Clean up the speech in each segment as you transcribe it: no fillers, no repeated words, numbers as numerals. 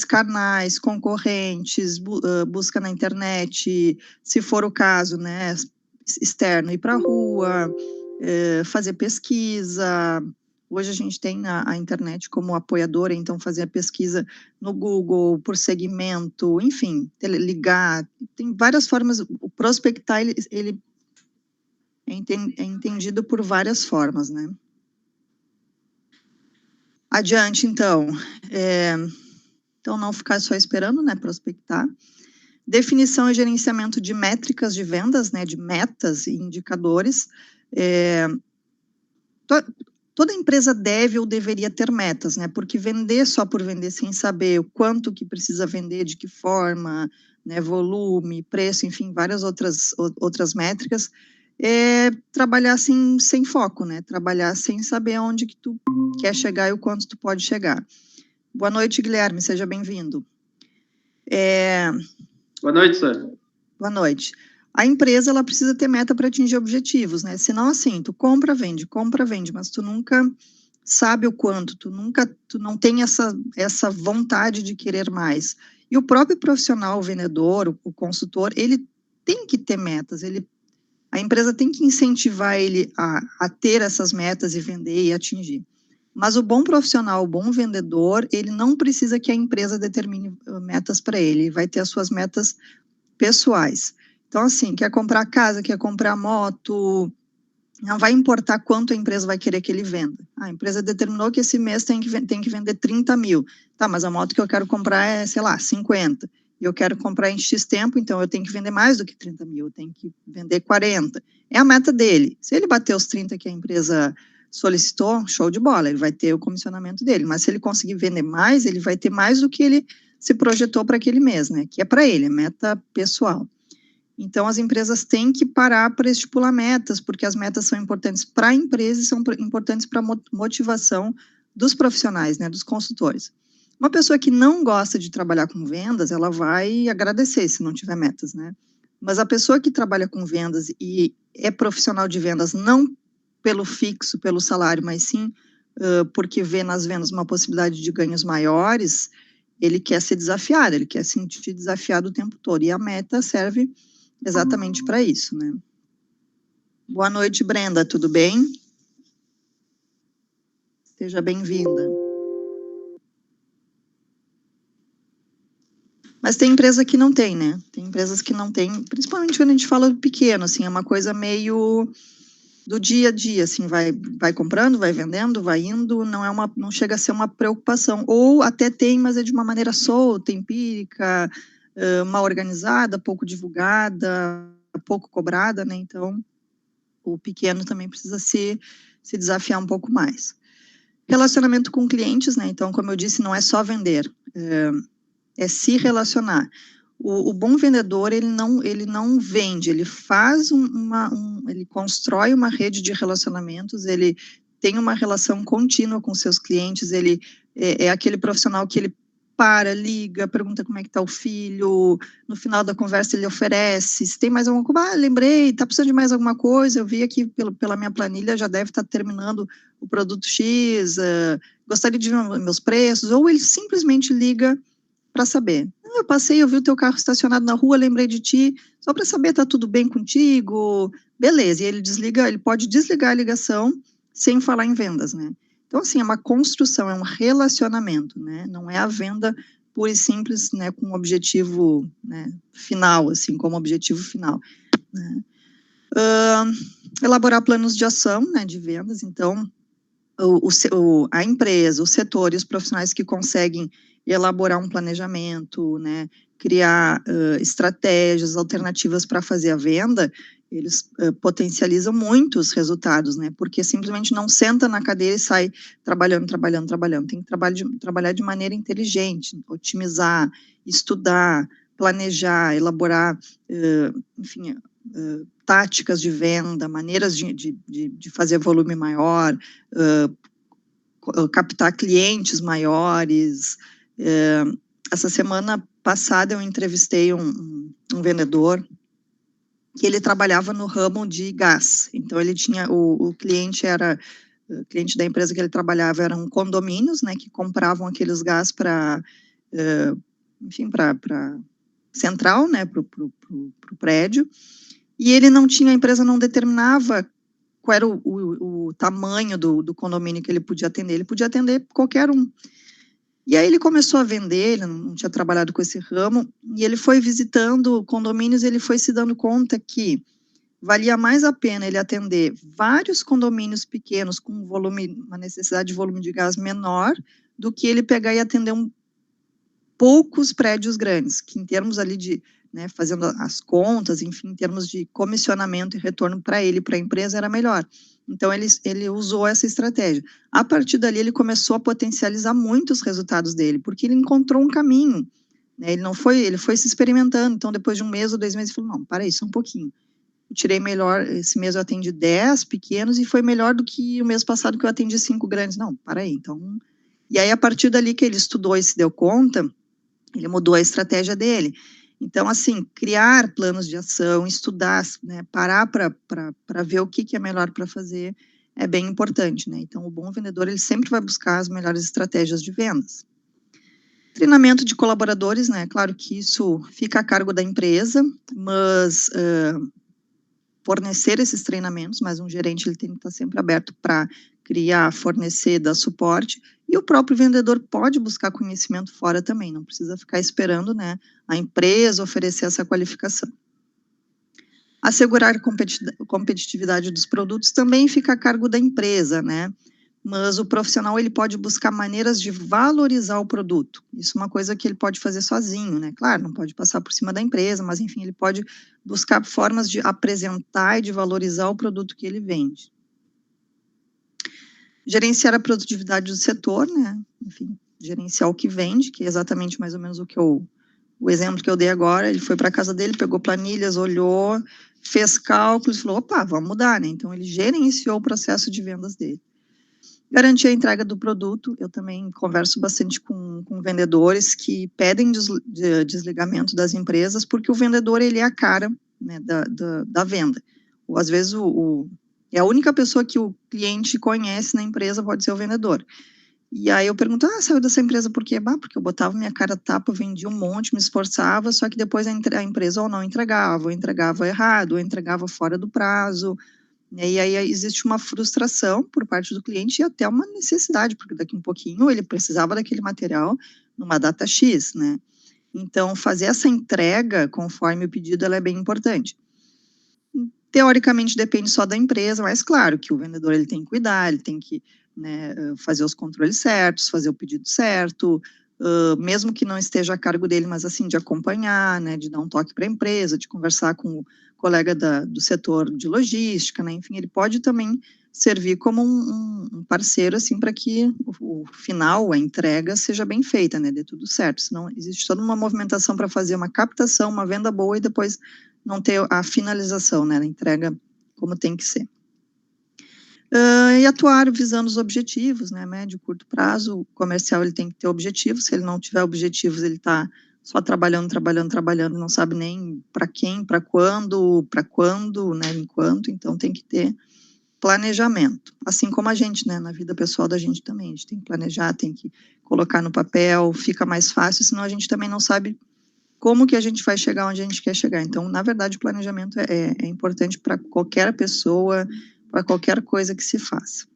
canais, concorrentes, busca na internet, se for o caso, né, externo, ir para a rua, fazer pesquisa. Hoje a gente tem a internet como apoiadora, então fazer a pesquisa no Google, por segmento, enfim, ligar, tem várias formas. O prospectar, ele é entendido por várias formas, né? Adiante, então. Então, não ficar só esperando, né, prospectar. Definição e gerenciamento de métricas de vendas, né, de metas e indicadores. Toda empresa deve ou deveria ter metas, né, porque vender só por vender sem saber o quanto que precisa vender, de que forma, né, volume, preço, enfim, várias outras métricas, trabalhar sem foco, né, trabalhar sem saber onde que tu quer chegar e o quanto tu pode chegar. Boa noite, Guilherme, seja bem-vindo. Boa noite, Sônia. Boa noite. A empresa, ela precisa ter meta para atingir objetivos, né? Senão, assim, tu compra, vende, mas tu nunca sabe o quanto, tu não tem essa vontade de querer mais. E o próprio profissional, o vendedor, o consultor, ele tem que ter metas, a empresa tem que incentivar ele a ter essas metas e vender e atingir. Mas o bom profissional, o bom vendedor, ele não precisa que a empresa determine metas para ele vai ter as suas metas pessoais. Então, assim, quer comprar casa, quer comprar moto, não vai importar quanto a empresa vai querer que ele venda. A empresa determinou que esse mês tem que vender 30 mil. Tá, mas a moto que eu quero comprar é, sei lá, 50. E eu quero comprar em X tempo, então eu tenho que vender mais do que 30 mil, eu tenho que vender 40. É a meta dele. Se ele bater os 30 que a empresa solicitou, show de bola, ele vai ter o comissionamento dele. Mas se ele conseguir vender mais, ele vai ter mais do que ele se projetou para aquele mês, né? Que é para ele, é meta pessoal. Então, as empresas têm que parar para estipular metas, porque as metas são importantes para a empresa e são importantes para a motivação dos profissionais, né, dos consultores. Uma pessoa que não gosta de trabalhar com vendas, ela vai agradecer se não tiver metas, né? Mas a pessoa que trabalha com vendas e é profissional de vendas, não pelo fixo, pelo salário, mas sim porque vê nas vendas uma possibilidade de ganhos maiores, ele quer ser desafiado, ele quer se sentir desafiado o tempo todo. E a meta serve exatamente para isso, né? Boa noite, Brenda, tudo bem? Seja bem-vinda. Mas tem empresa que não tem, né? Tem empresas que não tem, principalmente quando a gente fala do pequeno, assim, é uma coisa meio do dia a dia, assim, vai comprando, vai vendendo, vai indo, não chega a ser uma preocupação. Ou até tem, mas é de uma maneira solta, empírica, mal organizada, pouco divulgada, pouco cobrada, né? Então, o pequeno também precisa se desafiar um pouco mais. Relacionamento com clientes, né? Então, como eu disse, não é só vender, é se relacionar. O bom vendedor, ele não vende, ele faz ele constrói uma rede de relacionamentos, ele tem uma relação contínua com seus clientes, ele é aquele profissional que ele liga, pergunta como é que está o filho, no final da conversa ele oferece, se tem mais alguma coisa, lembrei, está precisando de mais alguma coisa, eu vi aqui pela minha planilha, já deve estar terminando o produto X, gostaria de ver meus preços, ou ele simplesmente liga para saber. Eu passei, eu vi o teu carro estacionado na rua, lembrei de ti, só para saber, tá tudo bem contigo? Beleza, e ele pode desligar a ligação sem falar em vendas, né? Então, assim, é uma construção, é um relacionamento, né? Não é a venda pura e simples, né, com um objetivo, né, final, assim, como objetivo final, né? Elaborar planos de ação, né, de vendas, então, a empresa, o setor e os profissionais que conseguem elaborar um planejamento, né, criar estratégias alternativas para fazer a venda, eles potencializam muito os resultados, né, porque simplesmente não senta na cadeira e sai trabalhando, tem que trabalhar de maneira inteligente, otimizar, estudar, planejar, elaborar, enfim, táticas de venda, maneiras de fazer volume maior, captar clientes maiores. Essa semana passada eu entrevistei um vendedor que ele trabalhava no ramo de gás. Então ele tinha, o cliente da empresa que ele trabalhava eram condomínios, né, que compravam aqueles gás para enfim, para central, né, para o prédio, e ele não tinha, a empresa não determinava qual era o tamanho do condomínio que ele podia atender qualquer um. E aí ele começou a vender, ele não tinha trabalhado com esse ramo, e ele foi visitando condomínios, ele foi se dando conta que valia mais a pena ele atender vários condomínios pequenos com uma necessidade de volume de gás menor, do que ele pegar e atender poucos prédios grandes, que em termos ali de, né, fazendo as contas, enfim, em termos de comissionamento e retorno para ele, para a empresa, era melhor. Então, ele usou essa estratégia. A partir dali, ele começou a potencializar muito os resultados dele, porque ele encontrou um caminho, né, ele foi se experimentando. Então, depois de um mês ou 2 meses, ele falou, não, para aí, só um pouquinho. Eu tirei melhor, esse mês eu atendi 10 pequenos e foi melhor do que o mês passado que eu atendi 5 grandes. Não, para aí, então... E aí, a partir dali que ele estudou e se deu conta, ele mudou a estratégia dele. Então, assim, criar planos de ação, estudar, né, parar para ver o que é melhor para fazer é bem importante, né? Então, o bom vendedor, ele sempre vai buscar as melhores estratégias de vendas. Treinamento de colaboradores, né? Claro que isso fica a cargo da empresa, mas fornecer esses treinamentos, mas um gerente ele tem que estar sempre aberto para criar, fornecer, dar suporte, e o próprio vendedor pode buscar conhecimento fora também, não precisa ficar esperando, né, a empresa oferecer essa qualificação. Assegurar a competitividade dos produtos também fica a cargo da empresa, né, mas o profissional ele pode buscar maneiras de valorizar o produto. Isso é uma coisa que ele pode fazer sozinho, né? Claro, não pode passar por cima da empresa, mas enfim, ele pode buscar formas de apresentar e de valorizar o produto que ele vende. Gerenciar a produtividade do setor, né? Enfim, gerenciar o que vende, que é exatamente mais ou menos o exemplo que eu dei agora. Ele foi para a casa dele, pegou planilhas, olhou, fez cálculos, falou, opa, vamos mudar, né? Então, ele gerenciou o processo de vendas dele. Garantir a entrega do produto, eu também converso bastante com vendedores que pedem desligamento das empresas, porque o vendedor, ele é a cara, né, da venda. Ou às vezes é a única pessoa que o cliente conhece na empresa, pode ser o vendedor. E aí eu pergunto, saiu dessa empresa por quê? Porque eu botava minha cara a tapa, vendia um monte, me esforçava, só que depois a empresa ou não entregava, ou entregava errado, ou entregava fora do prazo. E aí existe uma frustração por parte do cliente e até uma necessidade, porque daqui um pouquinho ele precisava daquele material numa data X, né? Então, fazer essa entrega conforme o pedido, ela é bem importante. Teoricamente, depende só da empresa, mas claro que o vendedor ele tem que cuidar, ele tem que, né, fazer os controles certos, fazer o pedido certo, mesmo que não esteja a cargo dele, mas assim, de acompanhar, né, de dar um toque para a empresa, de conversar com o colega do setor de logística, né, enfim, ele pode também servir como um parceiro, assim, para que o final, a entrega, seja bem feita, né, dê tudo certo, senão existe toda uma movimentação para fazer uma captação, uma venda boa e depois não ter a finalização, né, a entrega como tem que ser. E atuar visando os objetivos, né, médio e curto prazo, o comercial ele tem que ter objetivos, se ele não tiver objetivos, ele está só trabalhando, não sabe nem para quem, para quando, né, enquanto, então tem que ter planejamento, assim como a gente, né, na vida pessoal da gente também, a gente tem que planejar, tem que colocar no papel, fica mais fácil, senão a gente também não sabe como que a gente vai chegar onde a gente quer chegar. Então, na verdade, o planejamento é importante para qualquer pessoa, para qualquer coisa que se faça.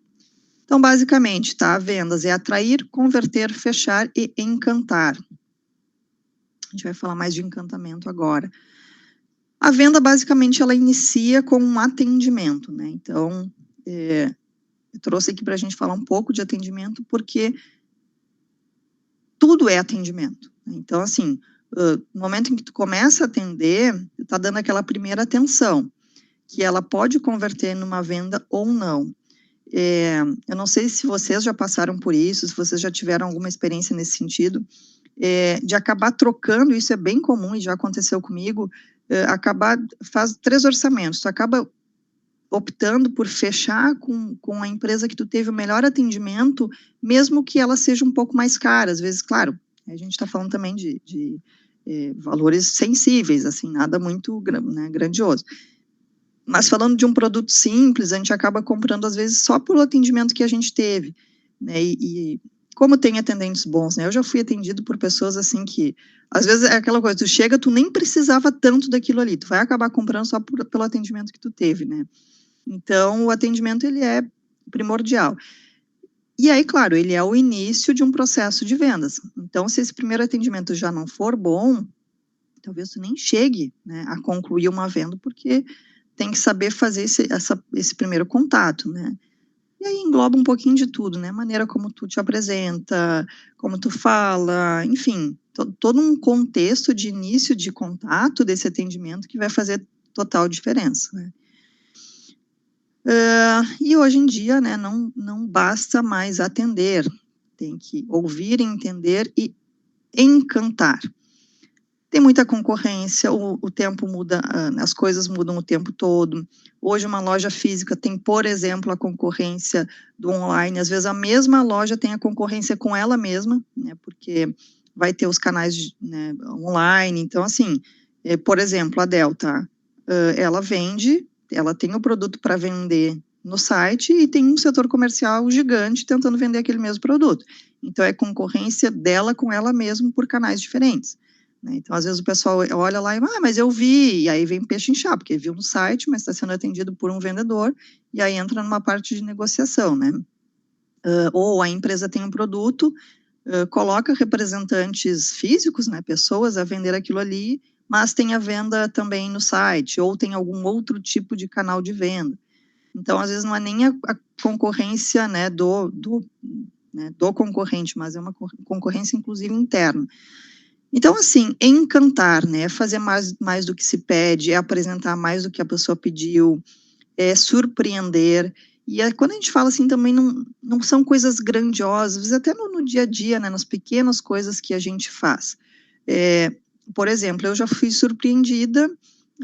Então, basicamente, tá, vendas é atrair, converter, fechar e encantar. A gente vai falar mais de encantamento agora. A venda, basicamente, ela inicia com um atendimento, né? Então, eu trouxe aqui para a gente falar um pouco de atendimento, porque tudo é atendimento. Então, assim, no momento em que tu começa a atender, tu tá dando aquela primeira atenção, que ela pode converter numa venda ou não. Eu não sei se vocês já passaram por isso, se vocês já tiveram alguma experiência nesse sentido, de acabar trocando, isso é bem comum e já aconteceu comigo, faz 3 orçamentos, tu acaba optando por fechar com a empresa que tu teve o melhor atendimento, mesmo que ela seja um pouco mais cara, às vezes, claro, a gente está falando também de valores sensíveis, assim, nada muito, né, grandioso. Mas falando de um produto simples, a gente acaba comprando, às vezes, só pelo atendimento que a gente teve, né, e como tem atendentes bons, né? Eu já fui atendido por pessoas assim que, às vezes é aquela coisa, tu chega, tu nem precisava tanto daquilo ali, tu vai acabar comprando só pelo atendimento que tu teve, né? Então, o atendimento, ele é primordial. E aí, claro, ele é o início de um processo de vendas. Então, se esse primeiro atendimento já não for bom, talvez tu nem chegue, né, a concluir uma venda, porque tem que saber fazer esse primeiro contato, né? E aí engloba um pouquinho de tudo, né? A maneira como tu te apresenta, como tu fala, enfim, todo um contexto de início de contato desse atendimento que vai fazer total diferença, né? E hoje em dia, né, não basta mais atender, tem que ouvir, entender e encantar. Tem muita concorrência, o tempo muda, as coisas mudam o tempo todo. Hoje uma loja física tem, por exemplo, a concorrência do online, às vezes a mesma loja tem a concorrência com ela mesma, né, porque vai ter os canais, né, online, então assim, por exemplo, a Delta, ela vende, ela tem o produto para vender no site e tem um setor comercial gigante tentando vender aquele mesmo produto. Então é concorrência dela com ela mesma por canais diferentes. Então, às vezes o pessoal olha lá e, mas eu vi, e aí vem peixe inchar, porque viu no site, mas está sendo atendido por um vendedor, e aí entra numa parte de negociação, né? Ou a empresa tem um produto, coloca representantes físicos, né, pessoas a vender aquilo ali, mas tem a venda também no site, ou tem algum outro tipo de canal de venda. Então, às vezes não é nem a concorrência, né, do concorrente, mas é uma concorrência, inclusive, interna. Então, assim, encantar, né, fazer mais do que se pede, é apresentar mais do que a pessoa pediu, é surpreender. E quando a gente fala assim, também não são coisas grandiosas, até no dia a dia, né, nas pequenas coisas que a gente faz. Por exemplo, eu já fui surpreendida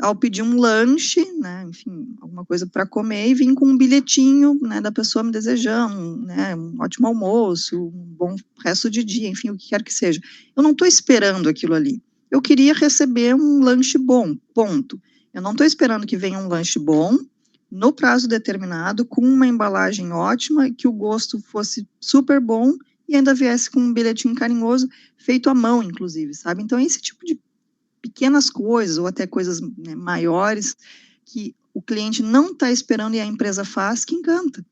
ao pedir um lanche, né, enfim, alguma coisa para comer, e vim com um bilhetinho, né, da pessoa me desejando, né, um ótimo almoço, um bom resto de dia, enfim, o que quer que seja. Eu não estou esperando aquilo ali. Eu queria receber um lanche bom, ponto. Eu não estou esperando que venha um lanche bom, no prazo determinado, com uma embalagem ótima, que o gosto fosse super bom e ainda viesse com um bilhetinho carinhoso, feito à mão, inclusive, sabe? Então, esse tipo de pequenas coisas, ou até coisas, né, maiores, que o cliente não está esperando e a empresa faz, que encanta,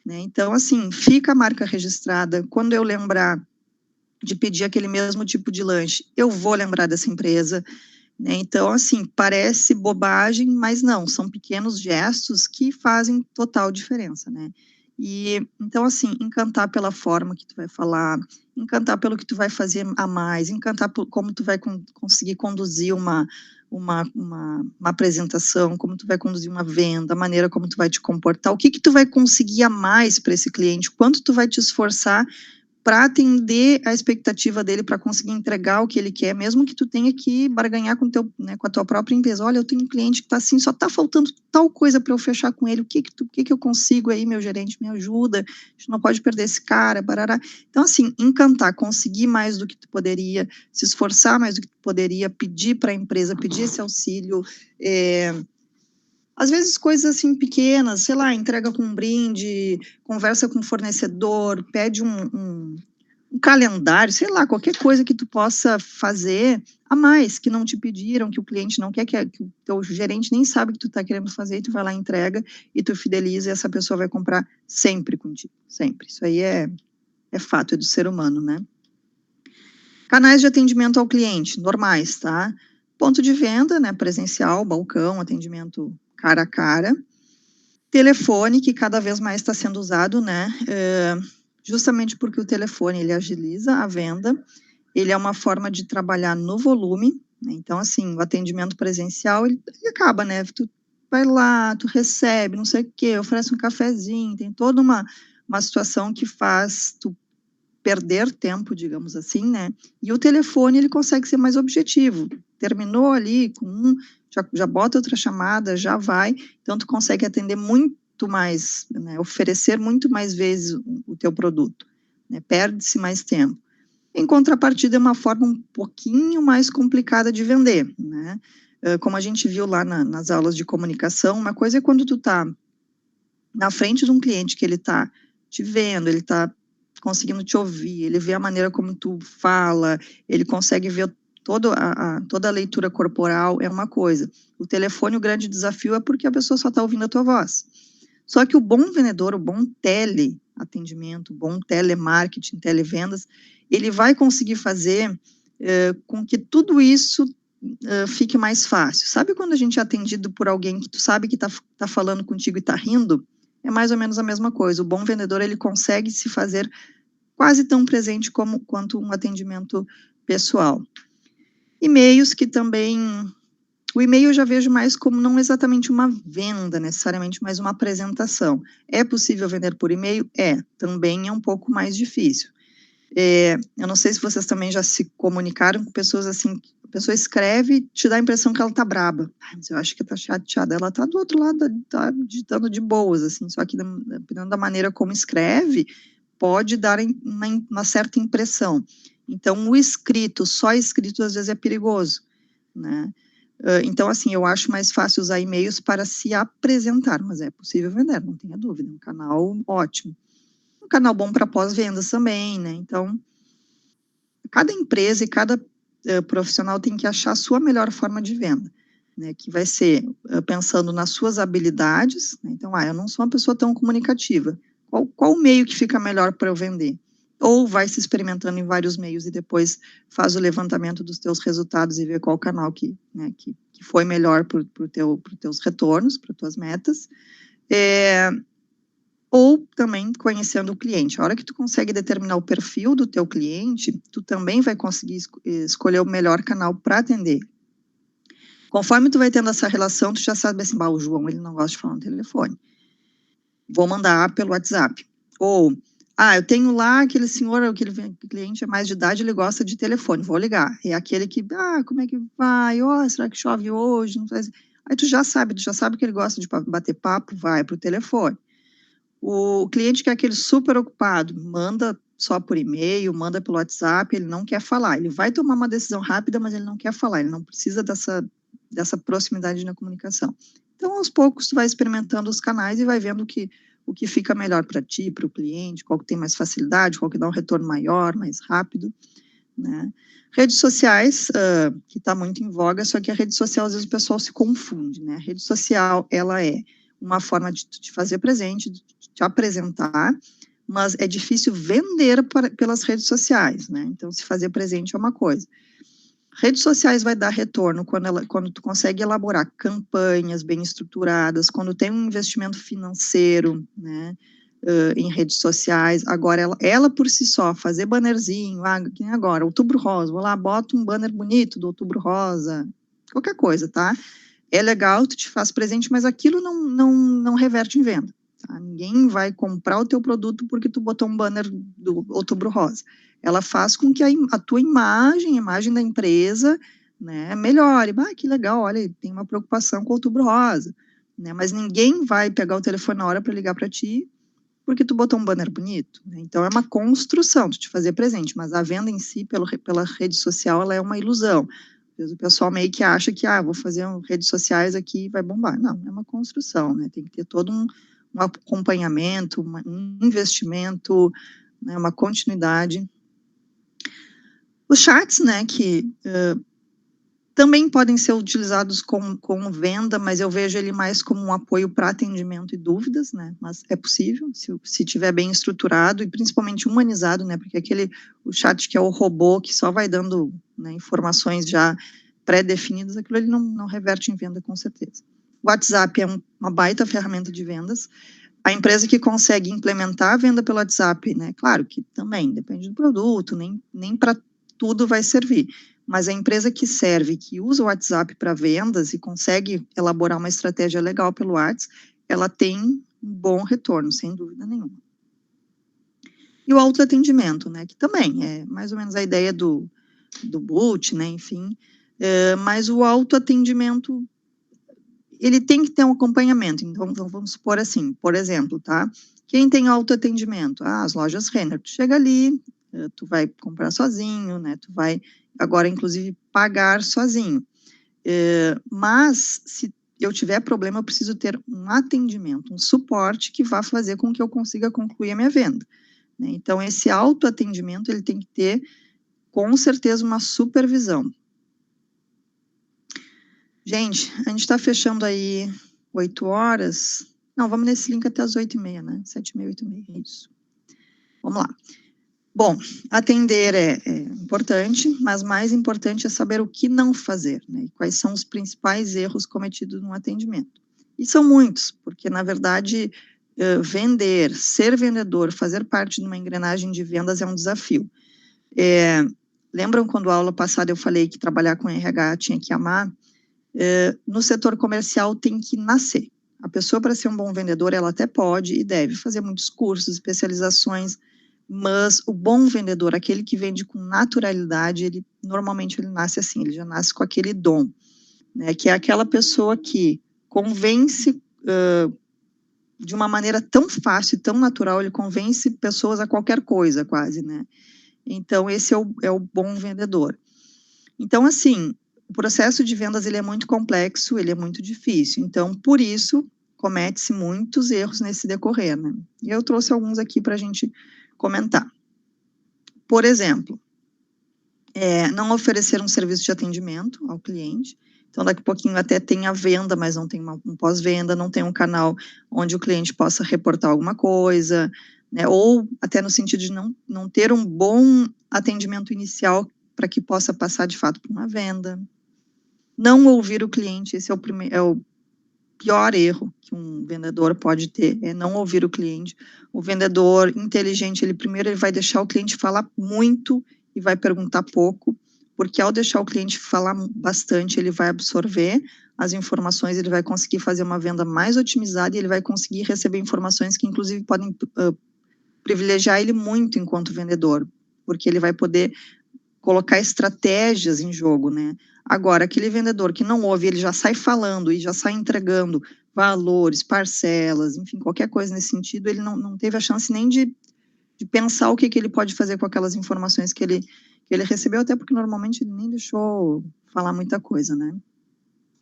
né? Então, assim, fica a marca registrada. Quando eu lembrar de pedir aquele mesmo tipo de lanche, eu vou lembrar dessa empresa, né? Então, assim, parece bobagem, mas não, são pequenos gestos que fazem total diferença, né? E, então, assim, encantar pela forma que tu vai falar, encantar pelo que tu vai fazer a mais, encantar por como tu vai conseguir conduzir uma apresentação, como tu vai conduzir uma venda, a maneira como tu vai te comportar, o que tu vai conseguir a mais para esse cliente, quanto tu vai te esforçar para atender a expectativa dele, para conseguir entregar o que ele quer, mesmo que tu tenha que barganhar com a tua própria empresa. Olha, eu tenho um cliente que está assim, só está faltando tal coisa para eu fechar com ele, o que eu consigo aí, meu gerente, me ajuda, a gente não pode perder esse cara, barará. Então, assim, encantar, conseguir mais do que tu poderia, se esforçar mais do que tu poderia, pedir para a empresa, pedir esse auxílio, às vezes coisas assim pequenas, sei lá, entrega com um brinde, conversa com o fornecedor, pede um calendário, sei lá, qualquer coisa que tu possa fazer a mais, que não te pediram, que o cliente não quer, que o teu gerente nem sabe que tu está querendo fazer, e tu vai lá, entrega, e tu fideliza, e essa pessoa vai comprar sempre contigo, sempre. Isso aí é fato, é do ser humano, né? Canais de atendimento ao cliente, normais, tá? Ponto de venda, né, presencial, balcão, atendimento cara a cara. Telefone, que cada vez mais está sendo usado, né, justamente porque o telefone, ele agiliza a venda, ele é uma forma de trabalhar no volume, né, então, assim, o atendimento presencial, ele acaba, né, tu vai lá, tu recebe, não sei o quê, oferece um cafezinho, tem toda uma situação que faz tu perder tempo, digamos assim, né? E o telefone, ele consegue ser mais objetivo. Terminou ali com já bota outra chamada, já vai. Então, tu consegue atender muito mais, né? Oferecer muito mais vezes o teu produto, né? Perde-se mais tempo. Em contrapartida, é uma forma um pouquinho mais complicada de vender, né? Como a gente viu lá nas aulas de comunicação, uma coisa é quando tu tá na frente de um cliente que ele tá te vendo, ele tá conseguindo te ouvir, ele vê a maneira como tu fala, ele consegue ver toda a leitura corporal, é uma coisa. O telefone, o grande desafio é porque a pessoa só está ouvindo a tua voz. Só que o bom vendedor, o bom teleatendimento, o bom telemarketing, televendas, ele vai conseguir fazer com que tudo isso fique mais fácil. Sabe quando a gente é atendido por alguém que tu sabe que tá falando contigo e tá rindo? É mais ou menos a mesma coisa. O bom vendedor, ele consegue se fazer quase tão presente quanto um atendimento pessoal. E-mails que também... O e-mail eu já vejo mais como não exatamente uma venda, necessariamente, mas uma apresentação. É possível vender por e-mail? Também é um pouco mais difícil. Eu não sei se vocês também já se comunicaram com pessoas assim, a pessoa escreve e te dá a impressão que ela tá braba. Mas eu acho que tá chateada, ela tá do outro lado, tá digitando de boas, assim, só que dependendo da maneira como escreve, pode dar uma certa impressão. Então, o escrito, só escrito, às vezes é perigoso, né? Então, assim, eu acho mais fácil usar e-mails para se apresentar, mas é possível vender, não tenha dúvida, um canal ótimo. Um canal bom para pós-vendas também, né? Então, cada empresa e cada profissional tem que achar a sua melhor forma de venda, né? Que vai ser pensando nas suas habilidades, né? Então, eu não sou uma pessoa tão comunicativa. Qual meio que fica melhor para eu vender? Ou vai se experimentando em vários meios e depois faz o levantamento dos teus resultados e vê qual canal que foi melhor para os teus retornos, para tuas metas. Ou também conhecendo o cliente. A hora que tu consegue determinar o perfil do teu cliente, tu também vai conseguir escolher o melhor canal para atender. Conforme tu vai tendo essa relação, tu já sabe assim, o João, ele não gosta de falar no telefone. Vou mandar pelo WhatsApp. Ou, eu tenho lá aquele senhor, aquele cliente é mais de idade, ele gosta de telefone, vou ligar. É aquele que, como é que vai? Será que chove hoje? Não faz... Aí tu já sabe que ele gosta de bater papo, vai pro telefone. O cliente que é aquele super ocupado, manda só por e-mail, manda pelo WhatsApp, ele não quer falar. Ele vai tomar uma decisão rápida, mas ele não quer falar, ele não precisa dessa proximidade na comunicação. Então, aos poucos, tu vai experimentando os canais e vai vendo o que fica melhor para ti, para o cliente, qual que tem mais facilidade, qual que dá um retorno maior, mais rápido, né? Redes sociais, que está muito em voga, só que a rede social, às vezes, o pessoal se confunde, né? A rede social, ela é uma forma de te fazer presente, de te apresentar, mas é difícil vender pelas redes sociais, né? Então, se fazer presente é uma coisa. Redes sociais vai dar retorno quando tu consegue elaborar campanhas bem estruturadas, quando tem um investimento financeiro, né, em redes sociais. Agora, ela por si só, fazer bannerzinho, que nem agora, Outubro Rosa, vou lá, boto um banner bonito do Outubro Rosa, qualquer coisa, tá? É legal, tu te faz presente, mas aquilo não reverte em venda. Tá? Ninguém vai comprar o teu produto porque tu botou um banner do Outubro Rosa. Ela faz com que a tua imagem, a imagem da empresa, né, melhore. Que legal, olha, tem uma preocupação com o Outubro Rosa. Né? Mas ninguém vai pegar o telefone na hora para ligar para ti porque tu botou um banner bonito. Né? Então, é uma construção, tu te fazer presente, mas a venda em si, pela rede social, ela é uma ilusão. O pessoal meio que acha que, vou fazer redes sociais aqui e vai bombar. Não, é uma construção, né? Tem que ter todo um acompanhamento, um investimento, né, uma continuidade. Os chats, né, que também podem ser utilizados como venda, mas eu vejo ele mais como um apoio para atendimento e dúvidas, né? Mas é possível, se tiver bem estruturado e principalmente humanizado, né? Porque o chat que é o robô que só vai dando, né, informações já pré-definidas, aquilo ele não reverte em venda com certeza. O WhatsApp é uma baita ferramenta de vendas. A empresa que consegue implementar a venda pelo WhatsApp, né? Claro que também depende do produto, nem para tudo vai servir. Mas a empresa que serve, que usa o WhatsApp para vendas e consegue elaborar uma estratégia legal pelo WhatsApp, ela tem um bom retorno, sem dúvida nenhuma. E o autoatendimento, né, que também é mais ou menos a ideia do boot, né, enfim, mas o autoatendimento, ele tem que ter um acompanhamento. Então, vamos supor assim, por exemplo, tá? Quem tem autoatendimento? As lojas Renner. Tu chega ali, tu vai comprar sozinho, né, tu vai agora, inclusive, pagar sozinho. Mas, se eu tiver problema, eu preciso ter um atendimento, um suporte que vá fazer com que eu consiga concluir a minha venda. né? Então, esse autoatendimento, ele tem que ter, com certeza, uma supervisão. Gente, a gente está fechando aí 8 horas. Não, vamos nesse link até as 8h30, né? 7h30, 8h30, é isso. Vamos lá. Bom, atender é importante, mas mais importante é saber o que não fazer, né? E quais são os principais erros cometidos no atendimento. E são muitos, porque, na verdade, vender, ser vendedor, fazer parte de uma engrenagem de vendas é um desafio. Lembram quando a aula passada eu falei que trabalhar com RH tinha que amar? No setor comercial tem que nascer. A pessoa, para ser um bom vendedor, ela até pode e deve fazer muitos cursos, especializações, mas o bom vendedor, aquele que vende com naturalidade, ele normalmente ele nasce assim, ele já nasce com aquele dom, né, que é aquela pessoa que convence de uma maneira tão fácil e tão natural, ele convence pessoas a qualquer coisa, quase, né? Então, esse é o bom vendedor. Então, assim, o processo de vendas, ele é muito complexo, ele é muito difícil. Então, por isso, comete-se muitos erros nesse decorrer, né? E eu trouxe alguns aqui para a gente comentar. Por exemplo, não oferecer um serviço de atendimento ao cliente. Então, daqui a pouquinho até tem a venda, mas não tem um pós-venda, não tem um canal onde o cliente possa reportar alguma coisa, né? Ou até no sentido de não ter um bom atendimento inicial para que possa passar de fato para uma venda. Não ouvir o cliente, esse é o pior erro que um vendedor pode ter, é não ouvir o cliente. O vendedor inteligente, ele vai deixar o cliente falar muito e vai perguntar pouco, porque ao deixar o cliente falar bastante, ele vai absorver as informações, ele vai conseguir fazer uma venda mais otimizada e ele vai conseguir receber informações que, inclusive, podem privilegiar ele muito enquanto vendedor, porque ele vai poder colocar estratégias em jogo, né? Agora, aquele vendedor que não ouve, ele já sai falando e já sai entregando valores, parcelas, enfim, qualquer coisa nesse sentido, ele não teve a chance nem de pensar o que ele pode fazer com aquelas informações que ele recebeu, até porque normalmente ele nem deixou falar muita coisa, né?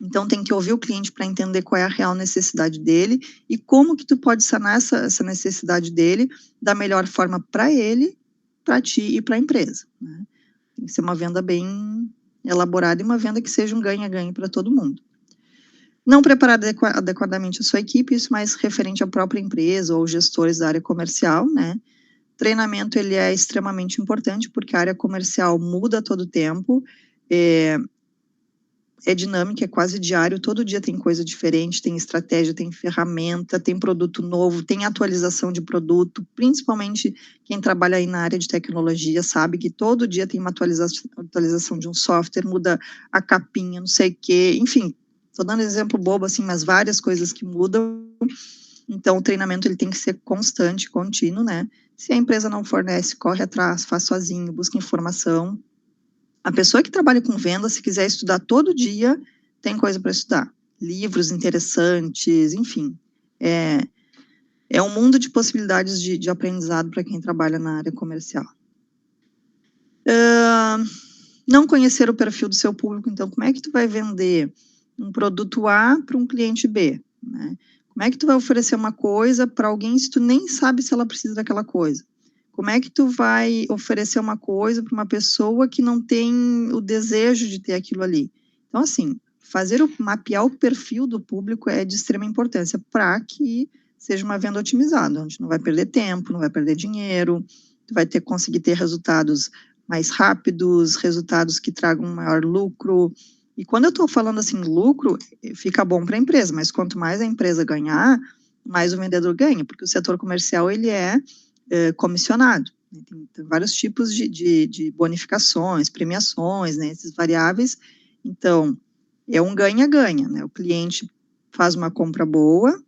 Então, tem que ouvir o cliente para entender qual é a real necessidade dele e como que tu pode sanar essa necessidade dele da melhor forma para ele, para ti e para a empresa, né? Tem que ser uma venda bem elaborada e uma venda que seja um ganha-ganha para todo mundo. Não preparar adequadamente a sua equipe, isso mais referente à própria empresa ou gestores da área comercial, né? Treinamento, ele é extremamente importante, porque a área comercial muda a todo tempo, é dinâmica, é quase diário, todo dia tem coisa diferente, tem estratégia, tem ferramenta, tem produto novo, tem atualização de produto, principalmente quem trabalha aí na área de tecnologia sabe que todo dia tem uma atualização de um software, muda a capinha, não sei o quê, enfim, estou dando exemplo bobo assim, mas várias coisas que mudam, então o treinamento ele tem que ser constante, contínuo, né? Se a empresa não fornece, corre atrás, faz sozinho, busca informação. A pessoa que trabalha com venda, se quiser estudar todo dia, tem coisa para estudar. Livros interessantes, enfim. É um mundo de possibilidades de aprendizado para quem trabalha na área comercial. Não conhecer o perfil do seu público, então, como é que tu vai vender um produto A para um cliente B, né? Como é que tu vai oferecer uma coisa para alguém se tu nem sabe se ela precisa daquela coisa? Como é que tu vai oferecer uma coisa para uma pessoa que não tem o desejo de ter aquilo ali? Então, assim, mapear o perfil do público é de extrema importância para que seja uma venda otimizada, onde não vai perder tempo, não vai perder dinheiro, tu vai conseguir ter resultados mais rápidos, resultados que tragam um maior lucro. E quando eu estou falando assim, lucro, fica bom para a empresa, mas quanto mais a empresa ganhar, mais o vendedor ganha, porque o setor comercial, ele é comissionado. Tem vários tipos de bonificações, premiações, né, esses variáveis. Então, é um ganha-ganha, né? O cliente faz uma compra boa,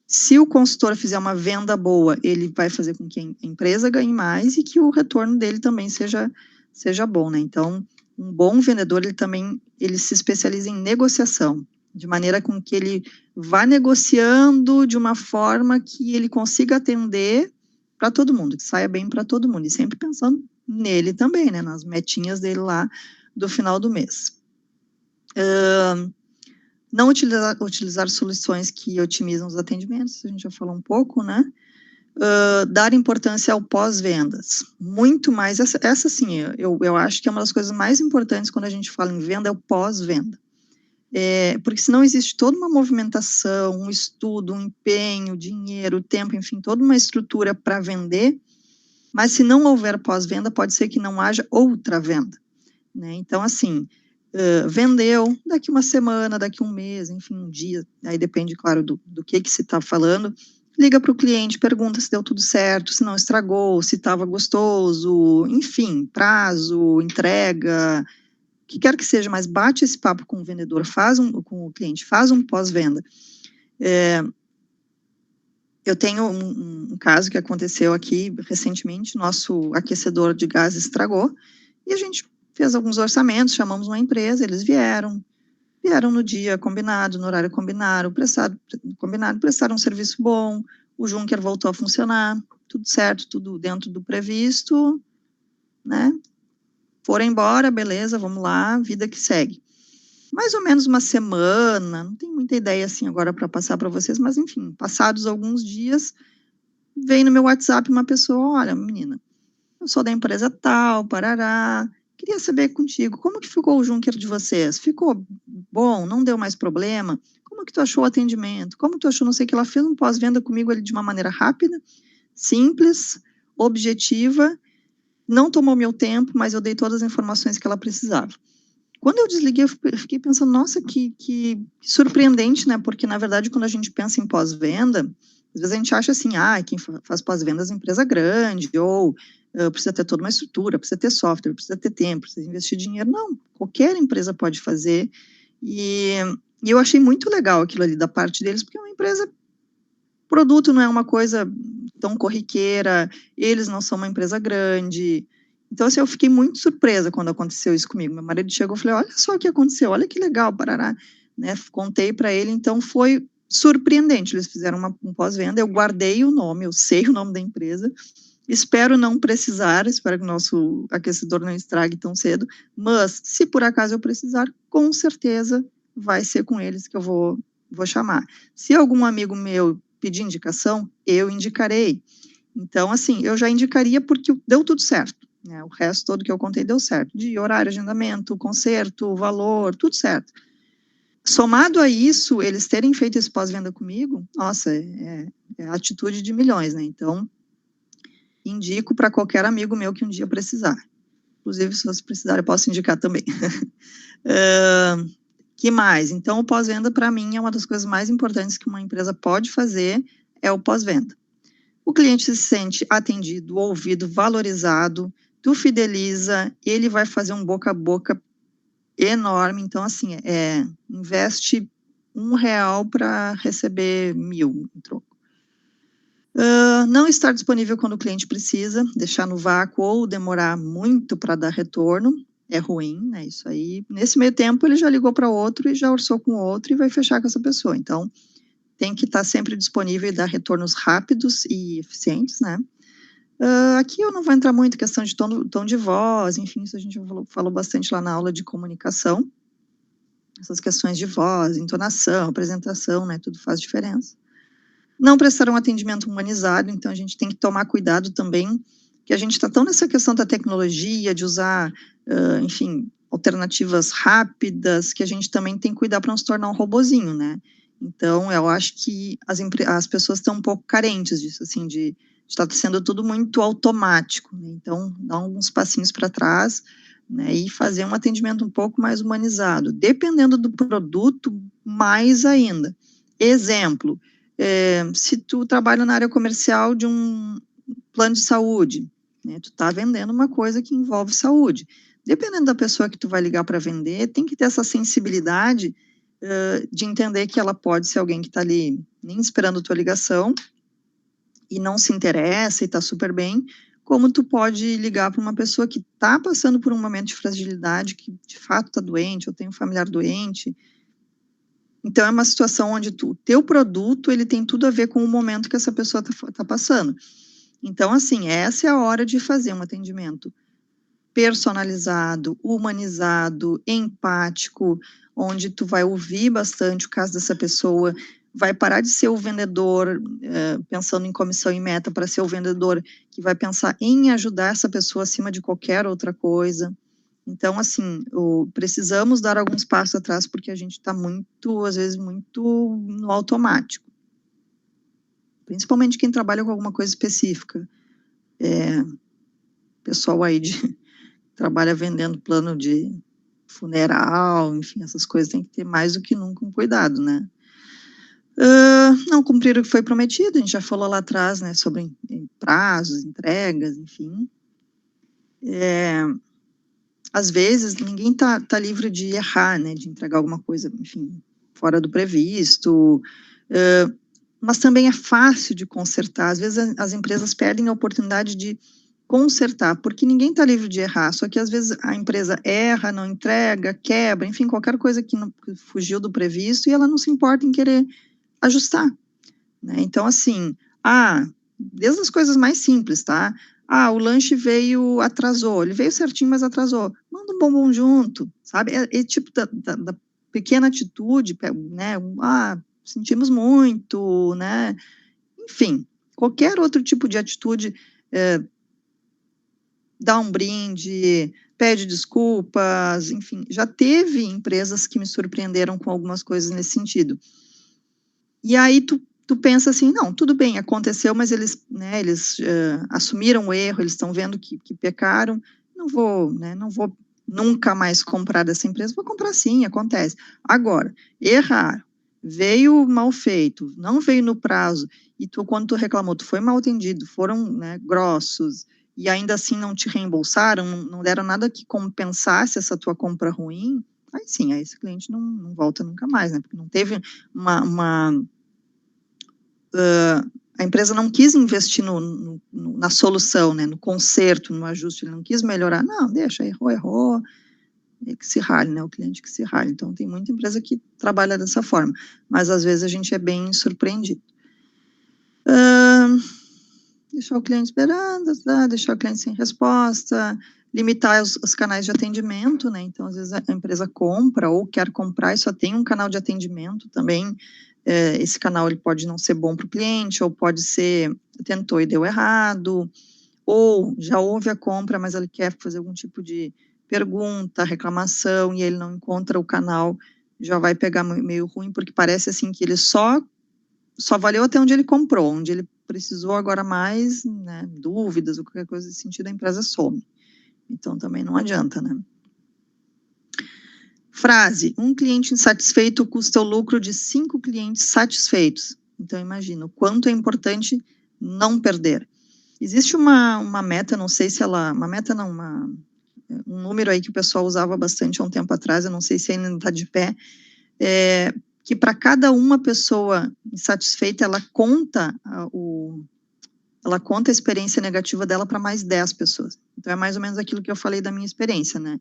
se o consultor fizer uma venda boa, ele vai fazer com que a empresa ganhe mais e que o retorno dele também seja bom, né? Então, um bom vendedor, ele se especializa em negociação, de maneira com que ele vá negociando de uma forma que ele consiga atender para todo mundo, que saia bem para todo mundo, e sempre pensando nele também, né? Nas metinhas dele lá do final do mês. Não utilizar soluções que otimizam os atendimentos, a gente já falou um pouco, né? Dar importância ao pós-vendas, muito mais, essa sim, eu acho que é uma das coisas mais importantes quando a gente fala em venda, é o pós-venda. Porque senão existe toda uma movimentação, um estudo, um empenho, dinheiro, tempo, enfim, toda uma estrutura para vender, mas se não houver pós-venda, pode ser que não haja outra venda, né? Então, assim, vendeu, daqui uma semana, daqui um mês, enfim, um dia, aí depende, claro, do que se está falando, liga para o cliente, pergunta se deu tudo certo, se não estragou, se estava gostoso, enfim, prazo, entrega, o que quer que seja, mas bate esse papo com o vendedor, com o cliente, faz um pós-venda. Eu tenho um caso que aconteceu aqui recentemente, nosso aquecedor de gás estragou, e a gente fez alguns orçamentos, chamamos uma empresa, eles vieram no dia combinado, no horário combinado, prestaram um serviço bom, o Junker voltou a funcionar, tudo certo, tudo dentro do previsto, né? Foram embora, beleza, vamos lá, vida que segue. Mais ou menos uma semana, não tenho muita ideia assim agora para passar para vocês, mas enfim, passados alguns dias, veio no meu WhatsApp uma pessoa, olha, menina, eu sou da empresa tal, parará, queria saber contigo, como que ficou o Junker de vocês? Ficou bom? Não deu mais problema? Como que tu achou o atendimento? Como tu achou, não sei o que, ela fez um pós-venda comigo ali de uma maneira rápida, simples, objetiva, não tomou meu tempo, mas eu dei todas as informações que ela precisava. Quando eu desliguei, eu fiquei pensando, nossa, que surpreendente, né? Porque, na verdade, quando a gente pensa em pós-venda, às vezes a gente acha assim, quem faz pós-vendas é empresa grande, ou precisa ter toda uma estrutura, precisa ter software, precisa ter tempo, precisa investir dinheiro. Não, qualquer empresa pode fazer. E eu achei muito legal aquilo ali da parte deles, porque é uma empresa, produto não é uma coisa tão corriqueira, eles não são uma empresa grande. Então, assim, eu fiquei muito surpresa quando aconteceu isso comigo. Meu marido chegou e falei, olha só o que aconteceu, olha que legal, parará. Né? Contei para ele, então foi surpreendente. Eles fizeram um pós-venda, eu guardei o nome, eu sei o nome da empresa, espero não precisar, espero que o nosso aquecedor não estrague tão cedo, mas se por acaso eu precisar, com certeza vai ser com eles que eu vou chamar. Se algum amigo meu pedir indicação, eu indicarei. Então, assim, eu já indicaria porque deu tudo certo. Né? O resto todo que eu contei deu certo. De horário, agendamento, conserto, valor, tudo certo. Somado a isso, eles terem feito esse pós-venda comigo, nossa, é atitude de milhões, né? Então, indico para qualquer amigo meu que um dia precisar. Inclusive, se você precisar, eu posso indicar também. Que mais? Então, o pós-venda, para mim, é uma das coisas mais importantes que uma empresa pode fazer, é o pós-venda. O cliente se sente atendido, ouvido, valorizado, tu fideliza, ele vai fazer um boca a boca enorme. Então, assim, investe R$1 para receber 1.000 em troco. Não estar disponível quando o cliente precisa, deixar no vácuo ou demorar muito para dar retorno, é ruim, né? Isso aí, nesse meio tempo, ele já ligou para outro e já orçou com outro e vai fechar com essa pessoa. Então, tem que estar sempre disponível e dar retornos rápidos e eficientes, né? Aqui eu não vou entrar muito em questão de tom de voz, enfim, isso a gente falou bastante lá na aula de comunicação. Essas questões de voz, entonação, apresentação, né? Tudo faz diferença. Não prestar um atendimento humanizado, então a gente tem que tomar cuidado também, que a gente está tão nessa questão da tecnologia, de usar, enfim, alternativas rápidas, que a gente também tem que cuidar para não se tornar um robozinho, né? Então, eu acho que as pessoas estão um pouco carentes disso, assim, de estar sendo tudo muito automático, né? Então, dar alguns passinhos para trás, né, e fazer um atendimento um pouco mais humanizado, dependendo do produto, mais ainda. Exemplo, se tu trabalha na área comercial de um plano de saúde, né, tu tá vendendo uma coisa que envolve saúde. Dependendo da pessoa que tu vai ligar para vender, tem que ter essa sensibilidade de entender que ela pode ser alguém que está ali nem esperando a tua ligação e não se interessa e está super bem, como tu pode ligar para uma pessoa que está passando por um momento de fragilidade, que de fato está doente, ou tem um familiar doente. Então, é uma situação onde o teu produto, ele tem tudo a ver com o momento que essa pessoa está passando. Então, assim, essa é a hora de fazer um atendimento personalizado, humanizado, empático, onde tu vai ouvir bastante o caso dessa pessoa, vai parar de ser o vendedor pensando em comissão e meta para ser o vendedor que vai pensar em ajudar essa pessoa acima de qualquer outra coisa. Então, assim, precisamos dar alguns passos atrás porque a gente está muito, às vezes, muito no automático. Principalmente quem trabalha com alguma coisa específica. Pessoal aí trabalha vendendo plano de funeral, enfim, essas coisas tem que ter mais do que nunca um cuidado, né? Não cumprir o que foi prometido, a gente já falou lá atrás, né, sobre prazos, entregas, enfim. Às vezes, ninguém tá livre de errar, né, de entregar alguma coisa, enfim, fora do previsto, mas também é fácil de consertar. Às vezes, as empresas perdem a oportunidade de consertar, porque ninguém está livre de errar, só que às vezes a empresa erra, não entrega, quebra, enfim, qualquer coisa que fugiu do previsto e ela não se importa em querer ajustar, né? Então, assim, desde as coisas mais simples, tá? O lanche atrasou, ele veio certinho, mas atrasou. Manda um bombom junto, sabe? É tipo da pequena atitude, né? Sentimos muito, né? Enfim, qualquer outro tipo de atitude, dá um brinde, pede desculpas, enfim, já teve empresas que me surpreenderam com algumas coisas nesse sentido. E aí tu pensa assim, não, tudo bem, aconteceu, mas eles assumiram o erro, eles estão vendo que pecaram, não vou nunca mais comprar dessa empresa, vou comprar sim, acontece. Agora, errar, veio mal feito, não veio no prazo, e quando tu reclamou, tu foi mal atendido, foram, né, grossos, e ainda assim não te reembolsaram, não deram nada que compensasse essa tua compra ruim, aí sim, aí esse cliente não volta nunca mais, né, porque não teve a empresa não quis investir na solução, né, no conserto, no ajuste, ele não quis melhorar, não, deixa, errou, que se rale, né, o cliente que se rale. Então, tem muita empresa que trabalha dessa forma, mas às vezes a gente é bem surpreendido. Deixar o cliente esperando, deixar o cliente sem resposta, limitar os canais de atendimento, né, então às vezes a empresa compra ou quer comprar e só tem um canal de atendimento também, esse canal ele pode não ser bom para o cliente, ou pode ser, tentou e deu errado, ou já houve a compra, mas ele quer fazer algum tipo de pergunta, reclamação, e ele não encontra o canal, já vai pegar meio ruim, porque parece assim que ele só valeu até onde ele comprou, onde ele precisou agora mais, né, dúvidas ou qualquer coisa nesse sentido, a empresa some. Então, também não adianta, né? Frase, um cliente insatisfeito custa o lucro de 5 clientes satisfeitos. Então, imagina o quanto é importante não perder. Existe uma meta, não sei se ela, uma meta não, um número aí que o pessoal usava bastante há um tempo atrás, eu não sei se ainda está de pé, que para cada uma pessoa insatisfeita, ela conta a experiência negativa dela para mais 10 pessoas. Então, é mais ou menos aquilo que eu falei da minha experiência, né?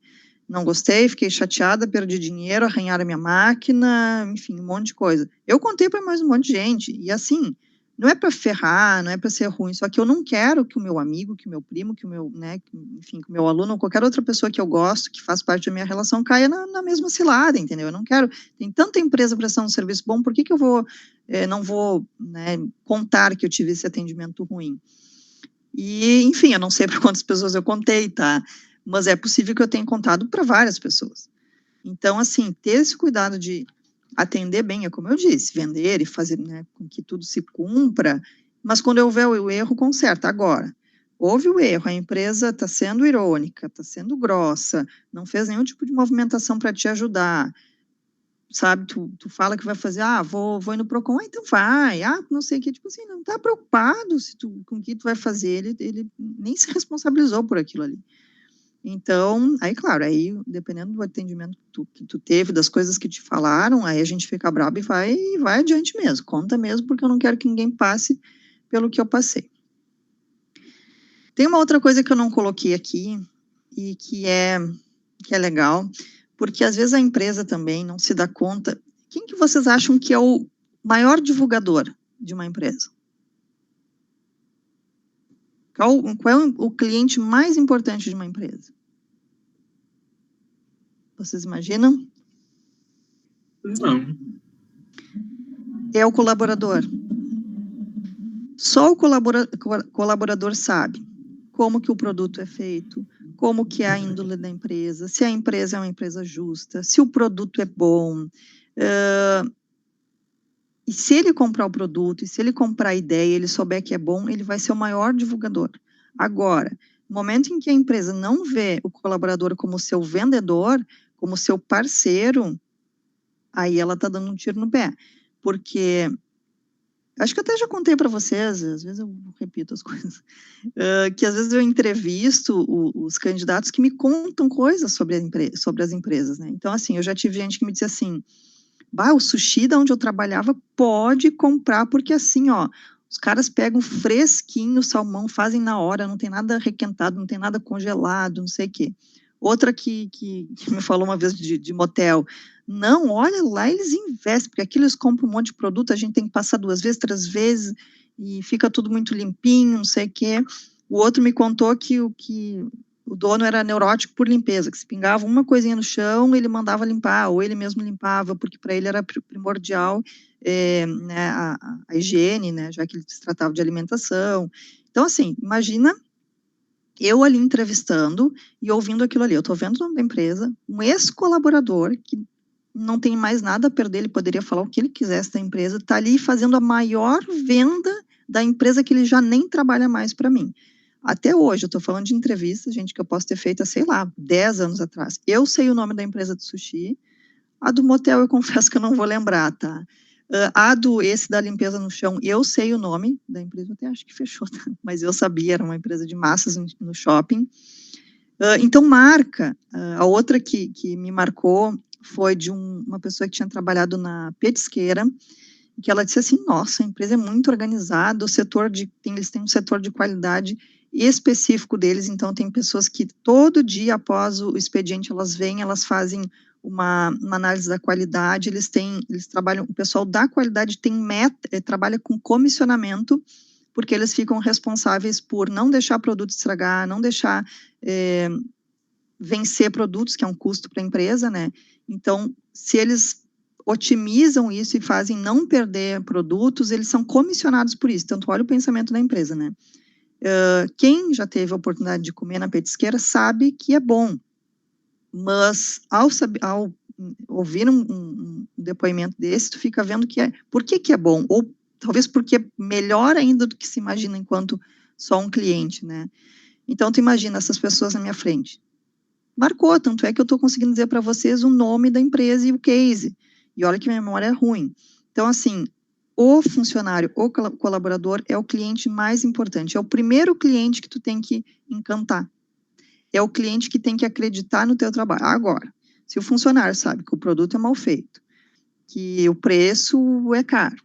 Não gostei, fiquei chateada, perdi dinheiro, arranharam a minha máquina, enfim, um monte de coisa. Eu contei para mais um monte de gente, e assim, não é para ferrar, não é para ser ruim, só que eu não quero que o meu amigo, que o meu primo, que o meu, né, enfim, que o meu aluno, ou qualquer outra pessoa que eu gosto, que faz parte da minha relação, caia na mesma cilada, entendeu? Eu não quero, tem tanta empresa prestando um serviço bom, por que eu vou, não vou, né, contar que eu tive esse atendimento ruim? E, enfim, eu não sei para quantas pessoas eu contei, tá? Mas é possível que eu tenha contado para várias pessoas. Então, assim, ter esse cuidado de atender bem, é como eu disse, vender e fazer, né, com que tudo se cumpra, mas quando houver o erro, conserta. Agora, houve o erro, a empresa está sendo irônica, está sendo grossa, não fez nenhum tipo de movimentação para te ajudar, sabe, tu fala que vai fazer, vou ir no Procon, então vai, não sei o que, tipo assim, não tá preocupado com o que tu vai fazer, ele nem se responsabilizou por aquilo ali. Então, aí, claro, aí, dependendo do atendimento que tu teve, das coisas que te falaram, aí a gente fica brabo e vai adiante mesmo, conta mesmo, porque eu não quero que ninguém passe pelo que eu passei. Tem uma outra coisa que eu não coloquei aqui, e que é legal, porque às vezes a empresa também não se dá conta. Quem que vocês acham que é o maior divulgador de uma empresa? Qual é o cliente mais importante de uma empresa? Vocês imaginam? Não. É o colaborador. Só o colaborador sabe como que o produto é feito, como que é a índole da empresa, se a empresa é uma empresa justa, se o produto é bom. E se ele comprar o produto, e se ele comprar a ideia, ele souber que é bom, ele vai ser o maior divulgador. Agora, no momento em que a empresa não vê o colaborador como seu vendedor, como seu parceiro, aí ela está dando um tiro no pé. Porque, acho que até já contei para vocês, às vezes eu repito as coisas, que às vezes eu entrevisto os candidatos que me contam coisas sobre as empresas, né? Então, assim, eu já tive gente que me disse assim, bah, o sushi da onde eu trabalhava pode comprar, porque assim, ó, os caras pegam fresquinho o salmão, fazem na hora, não tem nada requentado, não tem nada congelado, não sei o quê. Outra que me falou uma vez de motel, não, olha lá, eles investem, porque aqui eles compram um monte de produto, a gente tem que passar 2 vezes, 3 vezes, e fica tudo muito limpinho, não sei o quê. O outro me contou que o dono era neurótico por limpeza, que se pingava uma coisinha no chão, ele mandava limpar, ou ele mesmo limpava, porque para ele era primordial né, a higiene, né, já que ele se tratava de alimentação. Então, assim, imagina eu ali entrevistando e ouvindo aquilo ali. Eu estou vendo o nome da empresa, um ex-colaborador que não tem mais nada a perder, ele poderia falar o que ele quisesse da empresa, está ali fazendo a maior venda da empresa que ele já nem trabalha mais para mim. Até hoje, eu estou falando de entrevista, gente, que eu posso ter feito há, sei lá, 10 anos atrás. Eu sei o nome da empresa de sushi, a do motel eu confesso que eu não vou lembrar, tá? A esse da limpeza no chão, eu sei o nome da empresa, até acho que fechou, tá? Mas eu sabia, era uma empresa de massas no shopping. Então, marca. A outra que me marcou foi de uma pessoa que tinha trabalhado na petisqueira, que ela disse assim, nossa, a empresa é muito organizada, eles têm um setor de qualidade específico deles, então tem pessoas que todo dia após o expediente elas vêm, elas fazem uma análise da qualidade, eles trabalham, o pessoal da qualidade tem trabalha com comissionamento, porque eles ficam responsáveis por não deixar produto estragar, não deixar vencer produtos, que é um custo para a empresa, né? Então, se eles otimizam isso e fazem não perder produtos, eles são comissionados por isso. Tanto olha o pensamento da empresa, né? Quem já teve a oportunidade de comer na petisqueira sabe que é bom, mas ao ouvir um depoimento desse, tu fica vendo que por que é bom? Ou talvez porque é melhor ainda do que se imagina enquanto só um cliente, né? Então, tu imagina essas pessoas na minha frente. Marcou, tanto é que eu estou conseguindo dizer para vocês o nome da empresa e o case. E olha que minha memória é ruim. Então, assim, o funcionário, o colaborador é o cliente mais importante. É o primeiro cliente que tu tem que encantar. É o cliente que tem que acreditar no teu trabalho. Agora, se o funcionário sabe que o produto é mal feito, que o preço é caro,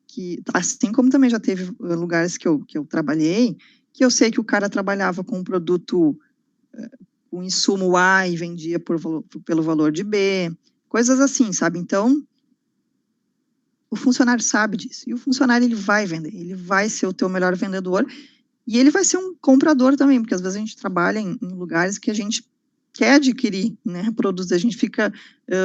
que assim como também já teve lugares que eu trabalhei, que eu sei que o cara trabalhava com um produto o insumo A e vendia pelo valor de B, coisas assim, sabe? Então, o funcionário sabe disso. E o funcionário, ele vai vender, ele vai ser o teu melhor vendedor e ele vai ser um comprador também, porque às vezes a gente trabalha em lugares que a gente quer adquirir, né, produtos, a gente fica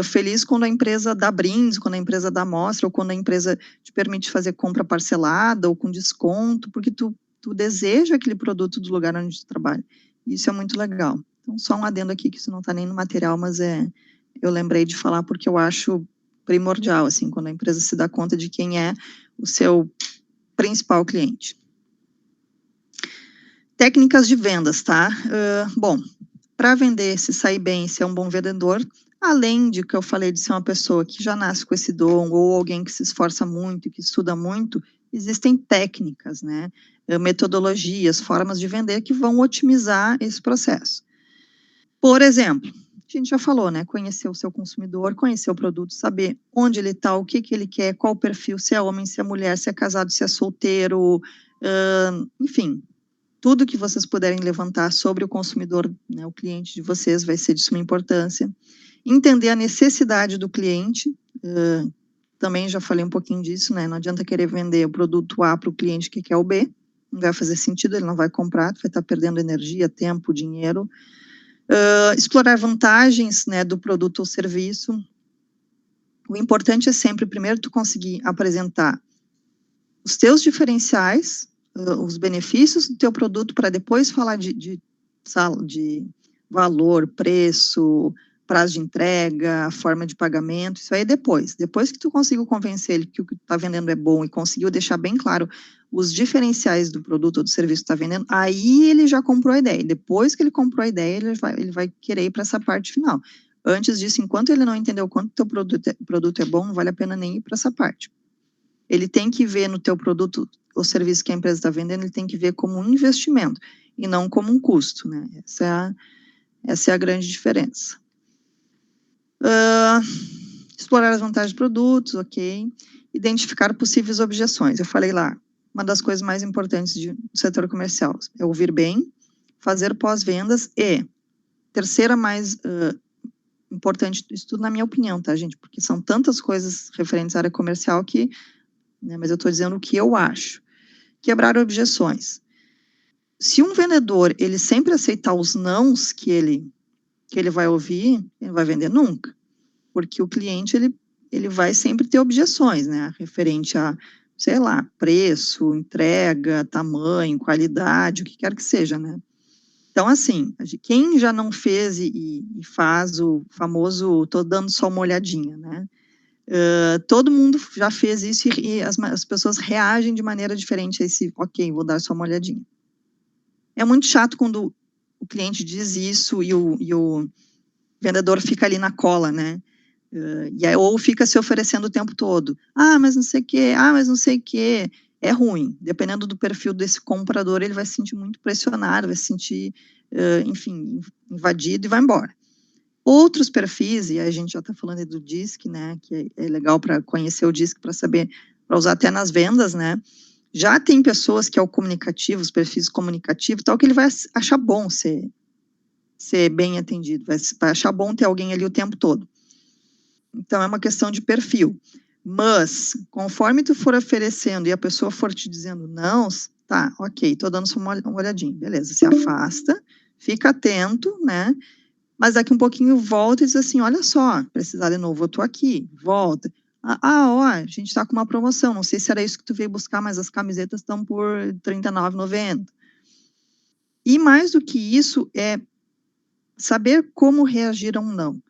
feliz quando a empresa dá brindes, quando a empresa dá amostra, ou quando a empresa te permite fazer compra parcelada ou com desconto, porque tu deseja aquele produto do lugar onde tu trabalha. Isso é muito legal. Então, só um adendo aqui, que isso não está nem no material, mas eu lembrei de falar porque eu acho primordial, assim, quando a empresa se dá conta de quem é o seu principal cliente. Técnicas de vendas, tá? Bom, para vender, se sair bem, ser um bom vendedor, além de que eu falei de ser uma pessoa que já nasce com esse dom, ou alguém que se esforça muito, que estuda muito, existem técnicas, né? Metodologias, formas de vender que vão otimizar esse processo. Por exemplo, a gente já falou, né? Conhecer o seu consumidor, conhecer o produto, saber onde ele está, o que ele quer, qual o perfil, se é homem, se é mulher, se é casado, se é solteiro, enfim, tudo que vocês puderem levantar sobre o consumidor, né, o cliente de vocês, vai ser de suma importância. Entender a necessidade do cliente, também já falei um pouquinho disso, né? Não adianta querer vender o produto A para o cliente que quer o B, não vai fazer sentido, ele não vai comprar, vai estar perdendo energia, tempo, dinheiro. Explorar vantagens, né, do produto ou serviço. O importante é sempre, primeiro, tu conseguir apresentar os teus diferenciais, os benefícios do teu produto, para depois falar de valor, preço, prazo de entrega, forma de pagamento, isso aí depois. Depois que tu conseguiu convencer ele que o que tu está vendendo é bom e conseguiu deixar bem claro os diferenciais do produto ou do serviço que tu está vendendo, aí ele já comprou a ideia. E depois que ele comprou a ideia, ele vai querer ir para essa parte final. Antes disso, enquanto ele não entendeu quanto teu produto é bom, não vale a pena nem ir para essa parte. Ele tem que ver no teu produto, o serviço que a empresa está vendendo, ele tem que ver como um investimento e não como um custo, né? Essa é a grande diferença. Explorar as vantagens dos produtos, ok. Identificar possíveis objeções. Eu falei lá, uma das coisas mais importantes do setor comercial é ouvir bem, fazer pós-vendas e, terceira mais importante, isso tudo na minha opinião, tá, gente? Porque são tantas coisas referentes à área comercial que, né, mas eu estou dizendo o que eu acho. Quebrar objeções. Se um vendedor, ele sempre aceitar os nãos que ele vai ouvir, ele não vai vender nunca. Porque o cliente, ele vai sempre ter objeções, né? Referente a, sei lá, preço, entrega, tamanho, qualidade, o que quer que seja, né? Então, assim, quem já não fez e faz o famoso, tô dando só uma olhadinha, né? Todo mundo já fez isso e as pessoas reagem de maneira diferente a esse, ok, vou dar só uma olhadinha. É muito chato quando o cliente diz isso e o vendedor fica ali na cola, né? Ou fica se oferecendo o tempo todo. Mas não sei o quê, mas não sei o quê. É ruim. Dependendo do perfil desse comprador, ele vai se sentir muito pressionado, vai se sentir, enfim, invadido e vai embora. Outros perfis, e a gente já está falando do DISC, né, que é legal para conhecer o DISC, para saber, para usar até nas vendas, né, já tem pessoas que é o comunicativo, os perfis comunicativos, tal, que ele vai achar bom ser bem atendido, vai achar bom ter alguém ali o tempo todo. Então, é uma questão de perfil. Mas, conforme tu for oferecendo e a pessoa for te dizendo não, tá, ok, tô dando só uma olhadinha, beleza, se afasta, fica atento, né, mas daqui um pouquinho volta e diz assim, olha só, precisar de novo, eu tô aqui, volta. A gente tá com uma promoção, não sei se era isso que tu veio buscar, mas as camisetas estão por R$ 39,90. E mais do que isso, é saber como reagir a um não.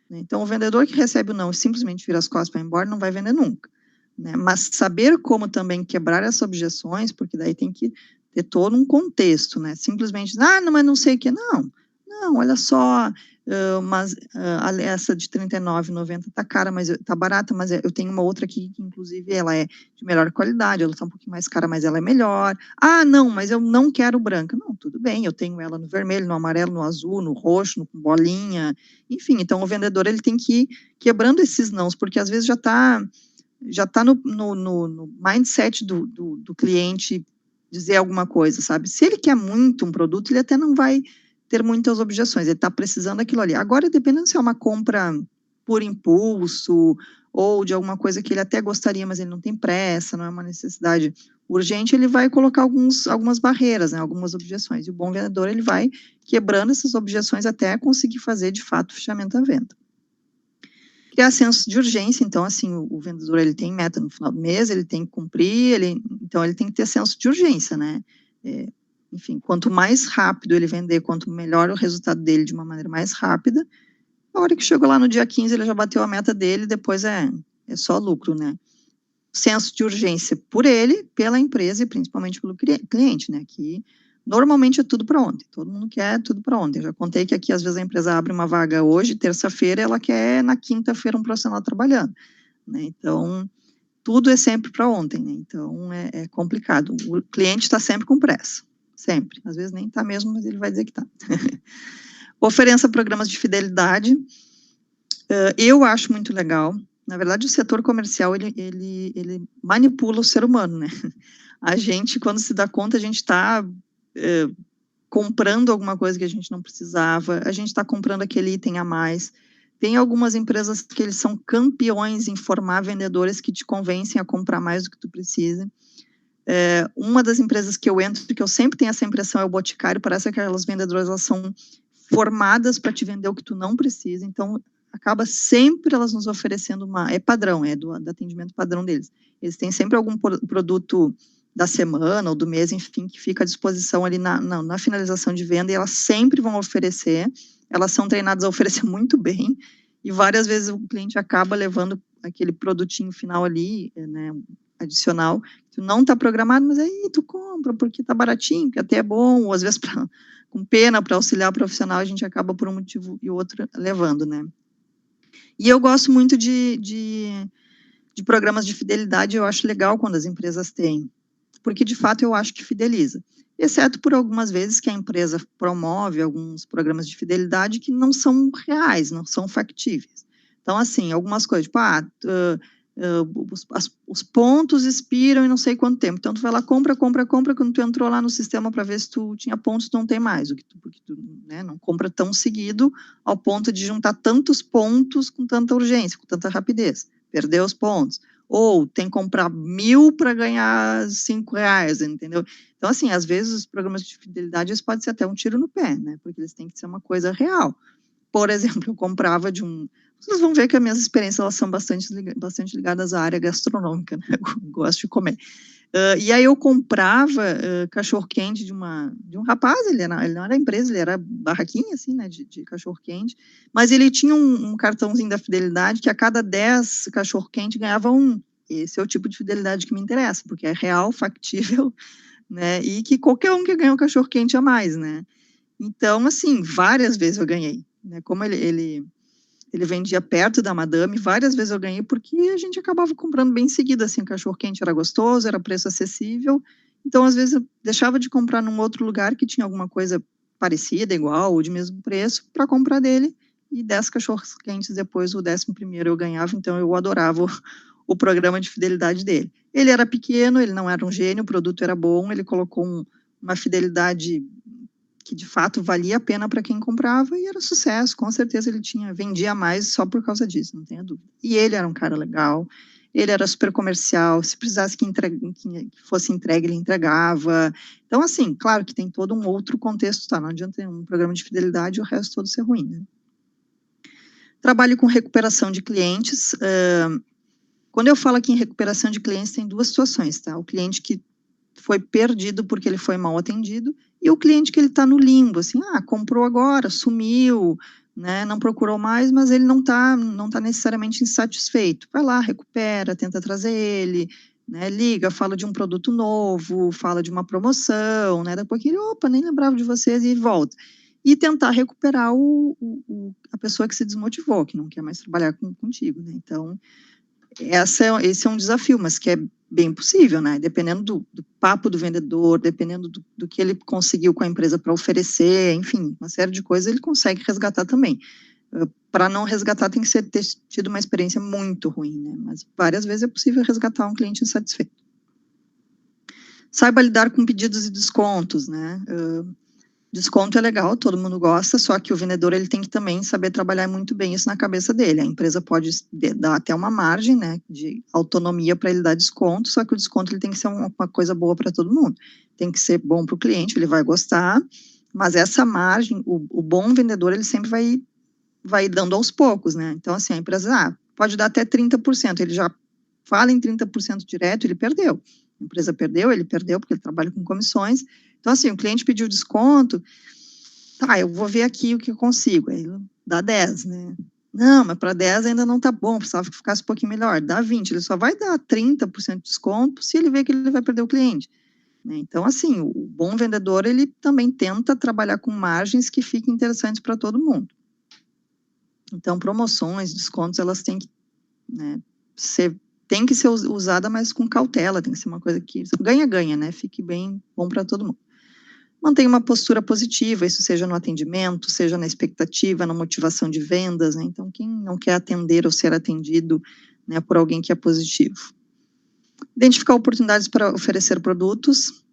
Então, o vendedor que recebe o não e simplesmente vira as costas para ir embora, não vai vender nunca. Né? Mas saber como também quebrar essas objeções, porque daí tem que ter todo um contexto, né? Simplesmente, não, mas não sei o que, não, olha só, essa de R$ 39,90 tá cara, mas tá barata, mas eu tenho uma outra aqui que, inclusive, ela é de melhor qualidade, ela tá um pouquinho mais cara, mas ela é melhor. Não, mas eu não quero branca. Não, tudo bem, eu tenho ela no vermelho, no amarelo, no azul, no roxo, com bolinha, enfim, então o vendedor, ele tem que ir quebrando esses nãos, porque às vezes já tá no mindset do cliente dizer alguma coisa, sabe? Se ele quer muito um produto, ele até não vai ter muitas objeções, ele está precisando daquilo ali. Agora, dependendo se é uma compra por impulso, ou de alguma coisa que ele até gostaria, mas ele não tem pressa, não é uma necessidade urgente, ele vai colocar algumas barreiras, né, algumas objeções. E o bom vendedor, ele vai quebrando essas objeções até conseguir fazer, de fato, o fechamento da venda. Criar senso de urgência, então, assim, o vendedor, ele tem meta no final do mês, ele tem que cumprir, então ele tem que ter senso de urgência, né? Enfim, quanto mais rápido ele vender, quanto melhor o resultado dele de uma maneira mais rápida, a hora que chegou lá no dia 15, ele já bateu a meta dele, depois é só lucro, né? Senso de urgência por ele, pela empresa e principalmente pelo cliente, né? Que normalmente é tudo para ontem, todo mundo quer tudo para ontem. Eu já contei que aqui, às vezes, a empresa abre uma vaga hoje, terça-feira, ela quer na quinta-feira um profissional trabalhando, né? Então, tudo é sempre para ontem, né? Então, é complicado. O cliente está sempre com pressa. Sempre. Às vezes nem está mesmo, mas ele vai dizer que está. Ofereça programas de fidelidade. Eu acho muito legal. Na verdade, o setor comercial, ele manipula o ser humano, né? A gente, quando se dá conta, a gente está comprando alguma coisa que a gente não precisava, a gente está comprando aquele item a mais. Tem algumas empresas que eles são campeões em formar vendedores que te convencem a comprar mais do que tu precisa. Uma das empresas que eu entro, que eu sempre tenho essa impressão, é o Boticário. Parece que aquelas vendedoras, elas são formadas para te vender o que tu não precisa. Então, acaba sempre elas nos oferecendo é padrão, do atendimento padrão deles. Eles têm sempre algum produto da semana ou do mês, enfim, que fica à disposição ali na finalização de venda, e elas sempre vão oferecer, elas são treinadas a oferecer muito bem, e várias vezes o cliente acaba levando aquele produtinho final ali, né, adicional, tu não está programado, mas aí tu compra, porque está baratinho, que até é bom, ou às vezes com pena para auxiliar o profissional, a gente acaba por um motivo e outro levando, né. E eu gosto muito de programas de fidelidade, eu acho legal quando as empresas têm, porque de fato eu acho que fideliza, exceto por algumas vezes que a empresa promove alguns programas de fidelidade que não são reais, não são factíveis. Então, assim, algumas coisas, tipo, os pontos expiram em não sei quanto tempo, então tu vai lá, compra, quando tu entrou lá no sistema para ver se tu tinha pontos, tu não tem mais, porque tu, né, não compra tão seguido ao ponto de juntar tantos pontos com tanta urgência, com tanta rapidez, perdeu os pontos. Ou tem que comprar 1.000 para ganhar R$5, entendeu? Então, assim, às vezes os programas de fidelidade, eles podem ser até um tiro no pé, né? Porque eles têm que ser uma coisa real. Por exemplo, eu comprava vocês vão ver que as minhas experiências, elas são bastante ligadas à área gastronômica, né? Eu gosto de comer. E aí eu comprava cachorro-quente de um rapaz, ele não era empresa, ele era barraquinha, assim, né, de cachorro-quente, mas ele tinha um cartãozinho da fidelidade que a cada 10 cachorro-quente ganhava um. Esse é o tipo de fidelidade que me interessa, porque é real, factível, né, e que qualquer um que ganha um cachorro-quente a mais, né. Então, assim, várias vezes eu ganhei, né, como ele vendia perto da Madame, várias vezes eu ganhei, porque a gente acabava comprando bem em seguida, assim, o cachorro-quente era gostoso, era preço acessível, então, às vezes, eu deixava de comprar num outro lugar que tinha alguma coisa parecida, igual, ou de mesmo preço, para comprar dele, e 10 cachorros-quentes depois, o 11º eu ganhava, então eu adorava o programa de fidelidade dele. Ele era pequeno, ele não era um gênio, o produto era bom, ele colocou uma fidelidade que de fato valia a pena para quem comprava, e era sucesso, com certeza ele vendia mais só por causa disso, não tenha dúvida. E ele era um cara legal, ele era super comercial, se precisasse que fosse entregue, ele entregava. Então, assim, claro que tem todo um outro contexto, tá? Não adianta ter um programa de fidelidade e o resto todo ser ruim, né? Trabalho com recuperação de clientes. Quando eu falo aqui em recuperação de clientes, tem duas situações, tá? O cliente que foi perdido porque ele foi mal atendido, e o cliente que ele está no limbo, assim, comprou agora, sumiu, né, não procurou mais, mas ele não tá necessariamente insatisfeito. Vai lá, recupera, tenta trazer ele, né, liga, fala de um produto novo, fala de uma promoção, né, depois que ele, opa, nem lembrava de vocês, e volta. E tentar recuperar a pessoa que se desmotivou, que não quer mais trabalhar contigo, né, então esse é um desafio, mas que é bem possível, né? Dependendo do papo do vendedor, dependendo do que ele conseguiu com a empresa para oferecer, enfim, uma série de coisas ele consegue resgatar também. Para não resgatar, tem que ter tido uma experiência muito ruim, né? Mas várias vezes é possível resgatar um cliente insatisfeito. Saiba lidar com pedidos e descontos, né? Desconto é legal, todo mundo gosta, só que o vendedor ele tem que também saber trabalhar muito bem isso na cabeça dele. A empresa pode dar até uma margem, né, de autonomia para ele dar desconto, só que o desconto ele tem que ser uma coisa boa para todo mundo. Tem que ser bom para o cliente, ele vai gostar, mas essa margem, o bom vendedor, ele sempre vai dando aos poucos, né? Então, assim, a empresa pode dar até 30%, ele já fala em 30% direto, ele perdeu. A empresa perdeu, ele perdeu, porque ele trabalha com comissões. Então, assim, o cliente pediu desconto, eu vou ver aqui o que eu consigo, aí dá 10, né? Não, mas para 10 ainda não tá bom, precisava que ficasse um pouquinho melhor, dá 20, ele só vai dar 30% de desconto se ele vê que ele vai perder o cliente, né? Então, assim, o bom vendedor, ele também tenta trabalhar com margens que fiquem interessantes para todo mundo. Então, promoções, descontos, elas têm que, né, ser usada, mas com cautela, tem que ser uma coisa que ganha-ganha, né? Fique bem bom para todo mundo. Mantenha uma postura positiva, isso seja no atendimento, seja na expectativa, na motivação de vendas, né? Então, quem não quer atender ou ser atendido, né, por alguém que é positivo. Identificar oportunidades para oferecer produtos.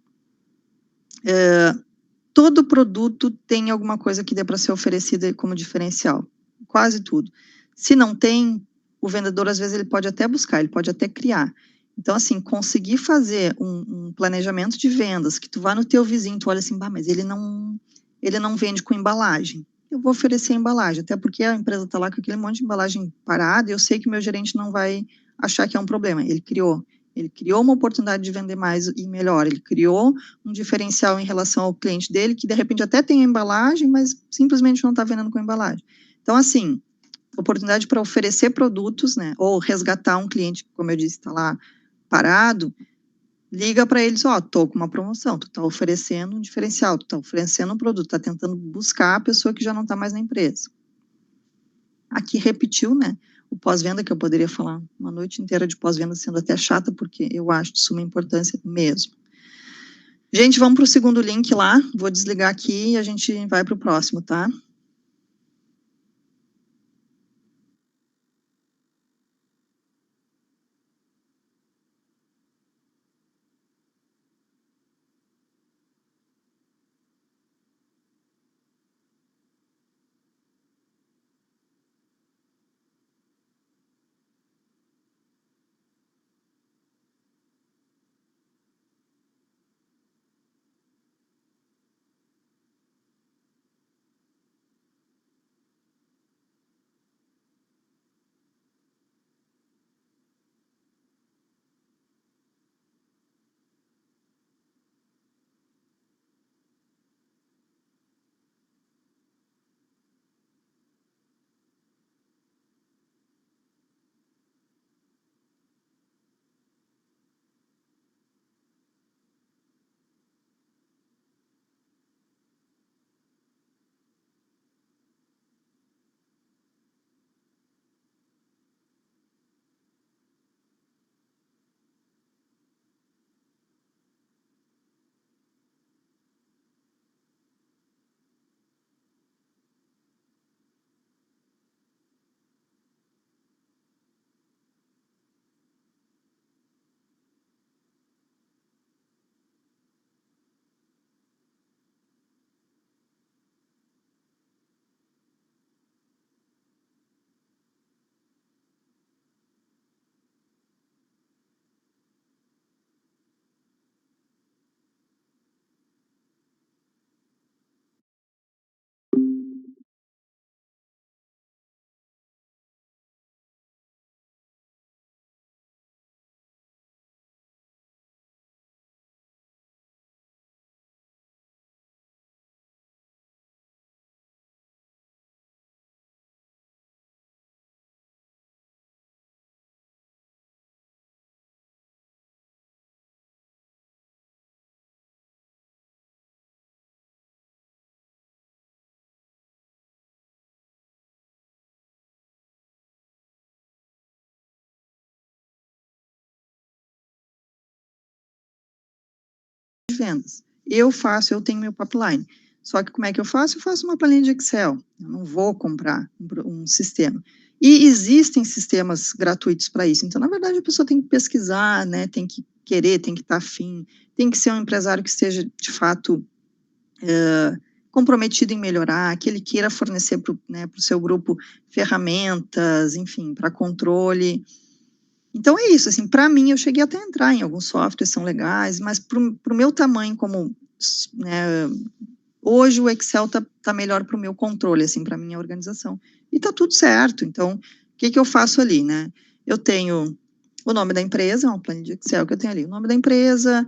Todo produto tem alguma coisa que dê para ser oferecida como diferencial, quase tudo. Se não tem, o vendedor, às vezes, ele pode até buscar, ele pode até criar. Então, assim, conseguir fazer um planejamento de vendas, que tu vá no teu vizinho, tu olha assim, mas ele não vende com embalagem. eu vou oferecer embalagem, até porque a empresa está lá com aquele monte de embalagem parada, e eu sei que meu gerente não vai achar que é um problema. Ele criou uma oportunidade de vender mais e melhor, ele criou um diferencial em relação ao cliente dele, que de repente até tem a embalagem, mas simplesmente não está vendendo com embalagem. Então, assim, oportunidade para oferecer produtos, né, ou resgatar um cliente, como eu disse, está lá parado, liga para eles, ó, tô com uma promoção, tu tá oferecendo um diferencial, tu tá oferecendo um produto, tá tentando buscar a pessoa que já não tá mais na empresa. Aqui repetiu, né, o pós-venda, que eu poderia falar uma noite inteira de pós-venda, sendo até chata, porque eu acho de suma importância mesmo. Gente, vamos para o segundo link lá, vou desligar aqui e a gente vai para o próximo, tá? De vendas. Eu tenho meu pipeline. Só que como é que eu faço? Eu faço uma planilha de Excel. Eu não vou comprar um sistema. E existem sistemas gratuitos para isso. Então, na verdade, a pessoa tem que pesquisar, né? Tem que querer, tem que estar afim, tem que ser um empresário que esteja, de fato, comprometido em melhorar, que ele queira fornecer para o, né, seu grupo ferramentas, enfim, para controle. Então é isso, assim, para mim eu cheguei até a entrar em alguns softwares, são legais, mas para o meu tamanho como, né, hoje o Excel tá melhor para o meu controle, assim, para minha organização. E tá tudo certo, então, o que que eu faço ali, né? Eu tenho o nome da empresa, uma planilha de Excel que eu tenho ali, o nome da empresa,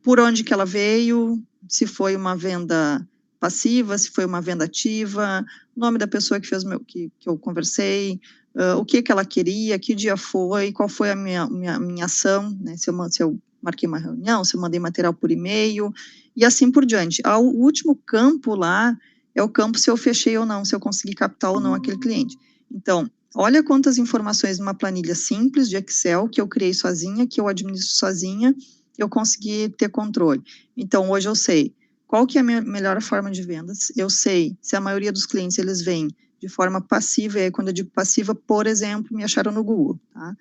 por onde que ela veio, se foi uma venda passiva, se foi uma venda ativa, o nome da pessoa que fez que eu conversei, o que ela queria, que dia foi, qual foi a minha ação, né, se eu marquei uma reunião, se eu mandei material por e-mail, e assim por diante. O último campo lá é o campo se eu fechei ou não, se eu consegui captar ou não aquele cliente. Então, olha quantas informações numa planilha simples de Excel que eu criei sozinha, que eu administro sozinha, eu consegui ter controle. Então, hoje eu sei qual que é a minha melhor forma de vendas, eu sei se a maioria dos clientes eles vêm de forma passiva, e aí quando eu digo passiva, por exemplo, me acharam no Google, tá?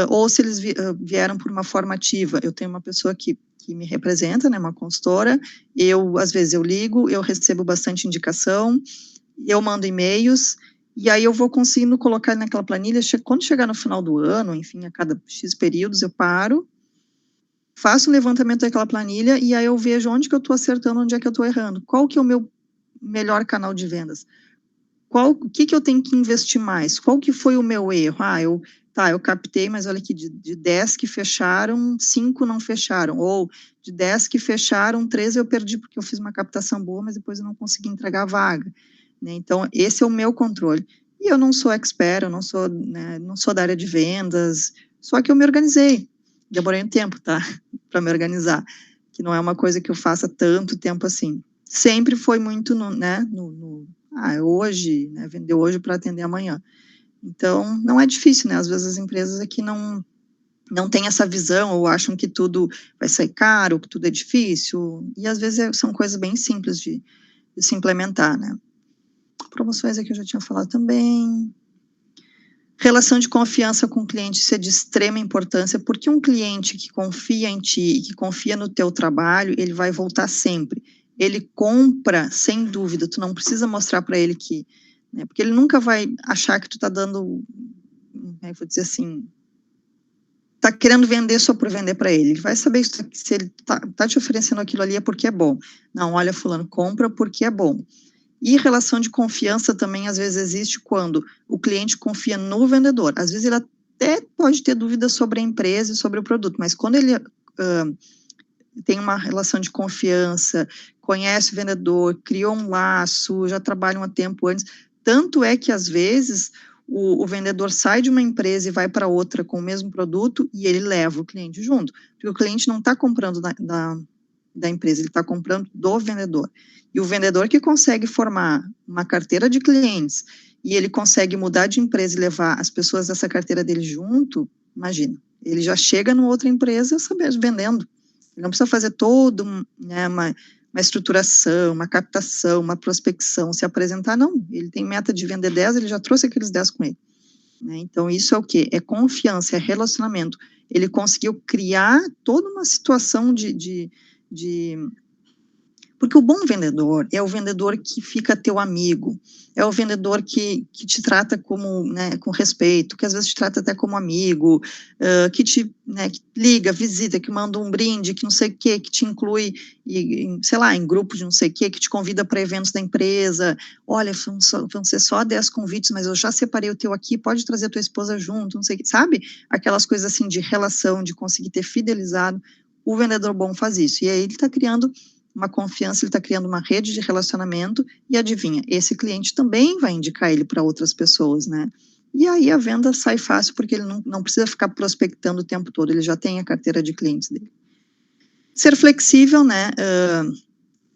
Ou se eles vieram por uma forma ativa, eu tenho uma pessoa que me representa, né, uma consultora, às vezes eu ligo, eu recebo bastante indicação, eu mando e-mails, e aí eu vou conseguindo colocar naquela planilha, quando chegar no final do ano, enfim, a cada X períodos, eu paro, faço um levantamento daquela planilha, e aí eu vejo onde que eu estou acertando, onde é que eu estou errando, qual que é o meu melhor canal de vendas? O que eu tenho que investir mais? Qual que foi o meu erro? Eu captei, mas olha aqui, de 10 que fecharam, 5 não fecharam, ou de 10 que fecharam, 3 eu perdi porque eu fiz uma captação boa, mas depois eu não consegui entregar a vaga, né? Então, esse é o meu controle. E eu não sou expert, eu não sou, né, não sou da área de vendas, só que eu me organizei. Demorei um tempo, tá? Para me organizar, que não é uma coisa que eu faça tanto tempo assim. Sempre foi muito hoje, né, vender hoje para atender amanhã. Então, não é difícil, né? Às vezes as empresas aqui não têm essa visão, ou acham que tudo vai sair caro, que tudo é difícil, e às vezes são coisas bem simples de se implementar, né? Promoções aqui eu já tinha falado também. Relação de confiança com o cliente, isso é de extrema importância, porque um cliente que confia em ti, que confia no teu trabalho, ele vai voltar sempre. Ele compra, sem dúvida, tu não precisa mostrar para ele que, né, porque ele nunca vai achar que tu tá dando, vou dizer assim, tá querendo vender só por vender para ele. Ele vai saber se ele tá te oferecendo aquilo ali é porque é bom. Não, olha, fulano, compra porque é bom. E relação de confiança também, às vezes, existe quando o cliente confia no vendedor. Às vezes, ele até pode ter dúvidas sobre a empresa e sobre o produto, mas quando ele tem uma relação de confiança, conhece o vendedor, criou um laço, já trabalham há tempo antes, tanto é que, às vezes, o vendedor sai de uma empresa e vai para outra com o mesmo produto e ele leva o cliente junto, porque o cliente não está comprando da empresa, ele está comprando do vendedor. E o vendedor que consegue formar uma carteira de clientes e ele consegue mudar de empresa e levar as pessoas dessa carteira dele junto, imagina, ele já chega numa outra empresa vendendo. Ele não precisa fazer todo, né, uma estruturação, uma captação, uma prospecção, se apresentar, não. Ele tem meta de vender 10, ele já trouxe aqueles 10 com ele. Né? Então, isso é o quê? É confiança, é relacionamento. Ele conseguiu criar toda uma situação porque o bom vendedor é o vendedor que fica teu amigo, é o vendedor que te trata como, né, com respeito, que às vezes te trata até como amigo, que te, né, que liga, visita, que manda um brinde, que não sei o que te inclui, sei lá, em grupo de não sei o que te convida para eventos da empresa. Olha, vão ser só 10 convites, mas eu já separei o teu aqui, pode trazer a tua esposa junto, não sei o que, sabe? Aquelas coisas assim de relação, de conseguir ter fidelizado. O vendedor bom faz isso, e aí ele está criando uma confiança, ele está criando uma rede de relacionamento, e adivinha, esse cliente também vai indicar ele para outras pessoas, né? E aí a venda sai fácil, porque ele não precisa ficar prospectando o tempo todo, ele já tem a carteira de clientes dele. Ser flexível, né?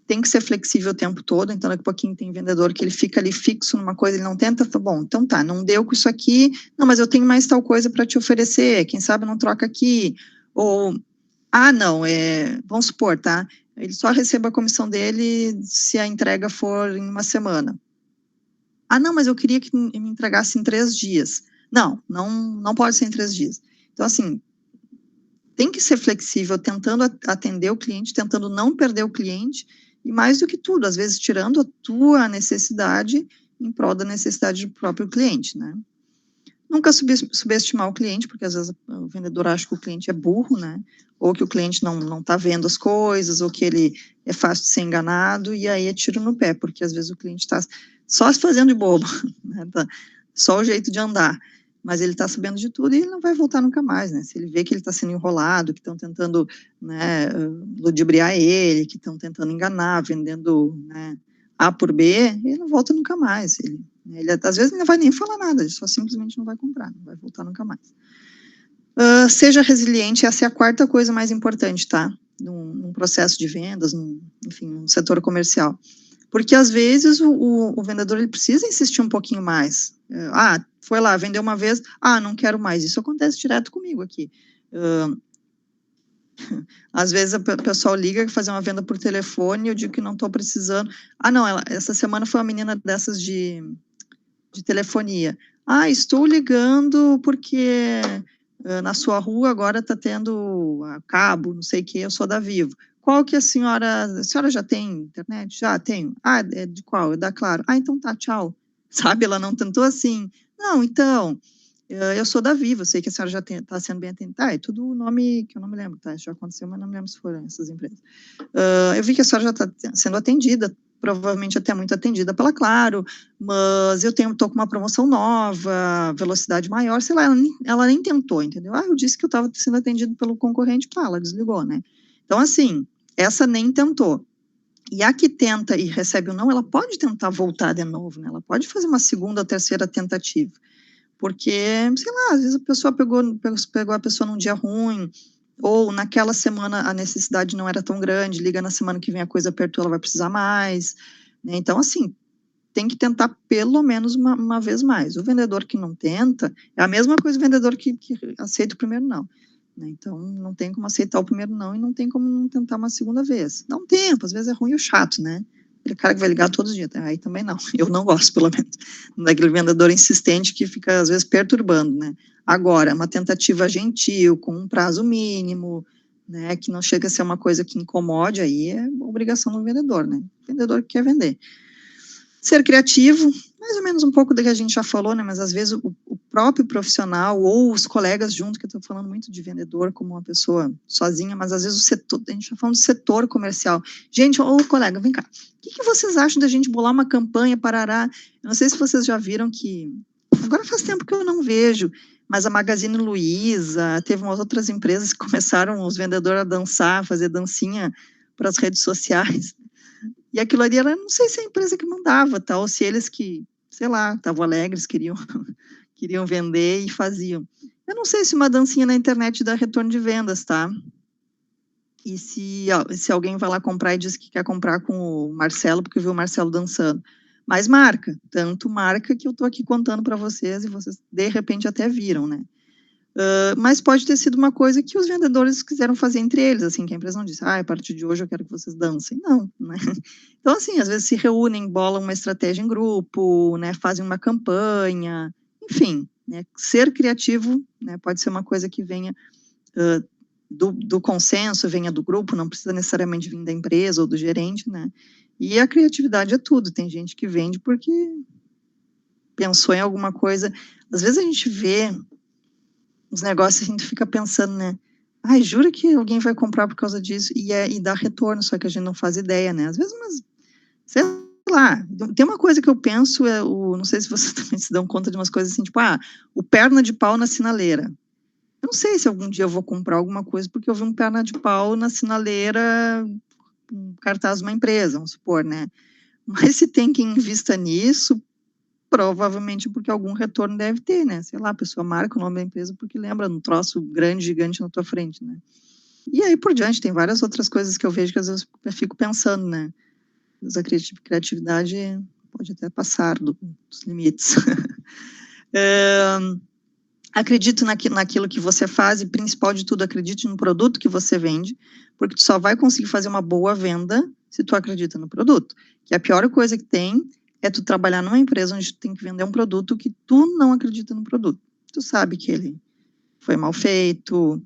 Tem que ser flexível o tempo todo, então daqui a pouquinho tem vendedor que ele fica ali fixo numa coisa, ele não tenta, bom, então tá, não deu com isso aqui, não, mas eu tenho mais tal coisa para te oferecer, quem sabe não troca aqui, ou, não, vamos supor, tá? Ele só recebe a comissão dele se a entrega for em uma semana. Não, mas eu queria que me entregasse em 3 dias. Não pode ser em 3 dias. Então, assim, tem que ser flexível, tentando atender o cliente, tentando não perder o cliente, e mais do que tudo, às vezes tirando a tua necessidade em prol da necessidade do próprio cliente, né? Nunca subestimar o cliente, porque às vezes o vendedor acha que o cliente é burro, né? Ou que o cliente não está vendo as coisas, ou que ele é fácil de ser enganado, e aí é tiro no pé, porque às vezes o cliente está só se fazendo de bobo, né? Só o jeito de andar, mas ele está sabendo de tudo e ele não vai voltar nunca mais, né? Se ele vê que ele está sendo enrolado, que estão tentando, né, ludibriar ele, que estão tentando enganar, vendendo, né, A por B, ele não volta nunca mais. Ele às vezes não vai nem falar nada, ele só simplesmente não vai comprar, não vai voltar nunca mais. Seja resiliente, essa é a quarta coisa mais importante, tá? Num processo de vendas, enfim, num setor comercial. Porque às vezes o vendedor ele precisa insistir um pouquinho mais. Foi lá, vendeu uma vez, não quero mais. Isso acontece direto comigo aqui. Às vezes o pessoal liga para fazer uma venda por telefone e eu digo que não estou precisando. Não, essa semana foi uma menina dessas de telefonia. Estou ligando porque na sua rua agora está tendo cabo, não sei o que, eu sou da Vivo. Qual que a senhora já tem internet? Já tenho. É de qual? É da Claro. Então tá, tchau. Sabe, ela não tentou assim, não, então, eu sou da Vivo, eu sei que a senhora já está sendo bem atendida. É tudo o nome que eu não me lembro, tá? Isso já aconteceu, mas não me lembro se foram essas empresas. Eu vi que a senhora já está sendo atendida, provavelmente até muito atendida pela Claro, mas eu tô com uma promoção nova, velocidade maior, sei lá, ela nem tentou, entendeu? Eu disse que eu estava sendo atendido pelo concorrente, pá, ela desligou, né? Então, assim, essa nem tentou. E a que tenta e recebe o não, ela pode tentar voltar de novo, né? Ela pode fazer uma segunda ou terceira tentativa. Porque, sei lá, às vezes a pessoa pegou a pessoa num dia ruim, ou naquela semana a necessidade não era tão grande, liga na semana que vem a coisa apertou, ela vai precisar mais, né? Então, assim, tem que tentar pelo menos uma vez mais. O vendedor que não tenta, é a mesma coisa do vendedor que aceita o primeiro não, né? Então, não tem como aceitar o primeiro não e não tem como não tentar uma segunda vez. Dá um tempo, às vezes é ruim e chato, né? Aquele cara que vai ligar todos os dias, aí também não, eu não gosto, pelo menos, daquele vendedor insistente que fica, às vezes, perturbando, né? Agora, uma tentativa gentil, com um prazo mínimo, né, que não chega a ser uma coisa que incomode, aí é obrigação do vendedor, né? O vendedor que quer vender. Ser criativo, mais ou menos um pouco do que a gente já falou, né, mas às vezes o próprio profissional ou os colegas junto, que eu estou falando muito de vendedor como uma pessoa sozinha, mas às vezes o setor, a gente está falando do setor comercial. Gente, ô colega, vem cá, o que vocês acham da gente bolar uma campanha, parará? Eu não sei se vocês já viram que, agora faz tempo que eu não vejo, mas a Magazine Luiza, teve umas outras empresas que começaram os vendedores a dançar, fazer dancinha para as redes sociais. E aquilo ali era, não sei se é a empresa que mandava, tá? Ou se eles que, sei lá, estavam alegres, queriam vender e faziam. Eu não sei se uma dancinha na internet dá retorno de vendas, tá? E se alguém vai lá comprar e diz que quer comprar com o Marcelo, porque viu o Marcelo dançando. Mas marca, tanto marca que eu tô aqui contando para vocês e vocês de repente até viram, né? Mas pode ter sido uma coisa que os vendedores quiseram fazer entre eles, assim, que a empresa não disse, a partir de hoje eu quero que vocês dancem. Não, né? Então, assim, às vezes se reúnem, bolam uma estratégia em grupo, né, fazem uma campanha, enfim, né, ser criativo, né, pode ser uma coisa que venha do consenso, venha do grupo, não precisa necessariamente vir da empresa ou do gerente, né? E a criatividade é tudo, tem gente que vende porque pensou em alguma coisa. Às vezes a gente vê uns negócios, a gente fica pensando, né? Ai, jura que alguém vai comprar por causa disso e dá retorno, só que a gente não faz ideia, né? Às vezes, sei lá, tem uma coisa que eu penso, não sei se vocês também se dão conta de umas coisas assim, tipo, o perna de pau na sinaleira. Eu não sei se algum dia eu vou comprar alguma coisa porque eu vi um perna de pau na sinaleira, um cartaz de uma empresa, vamos supor, né? Mas se tem quem invista nisso, provavelmente porque algum retorno deve ter, né? Sei lá, a pessoa marca o nome da empresa porque lembra um troço grande, gigante na tua frente, né? E aí por diante, tem várias outras coisas que eu vejo que às vezes eu fico pensando, né? Mas a criatividade pode até passar dos limites. Acredito naquilo que você faz e, principal de tudo, acredite no produto que você vende, porque tu só vai conseguir fazer uma boa venda se tu acredita no produto. Que a pior coisa que tem é tu trabalhar numa empresa onde tu tem que vender um produto que tu não acredita no produto. Tu sabe que ele foi mal feito,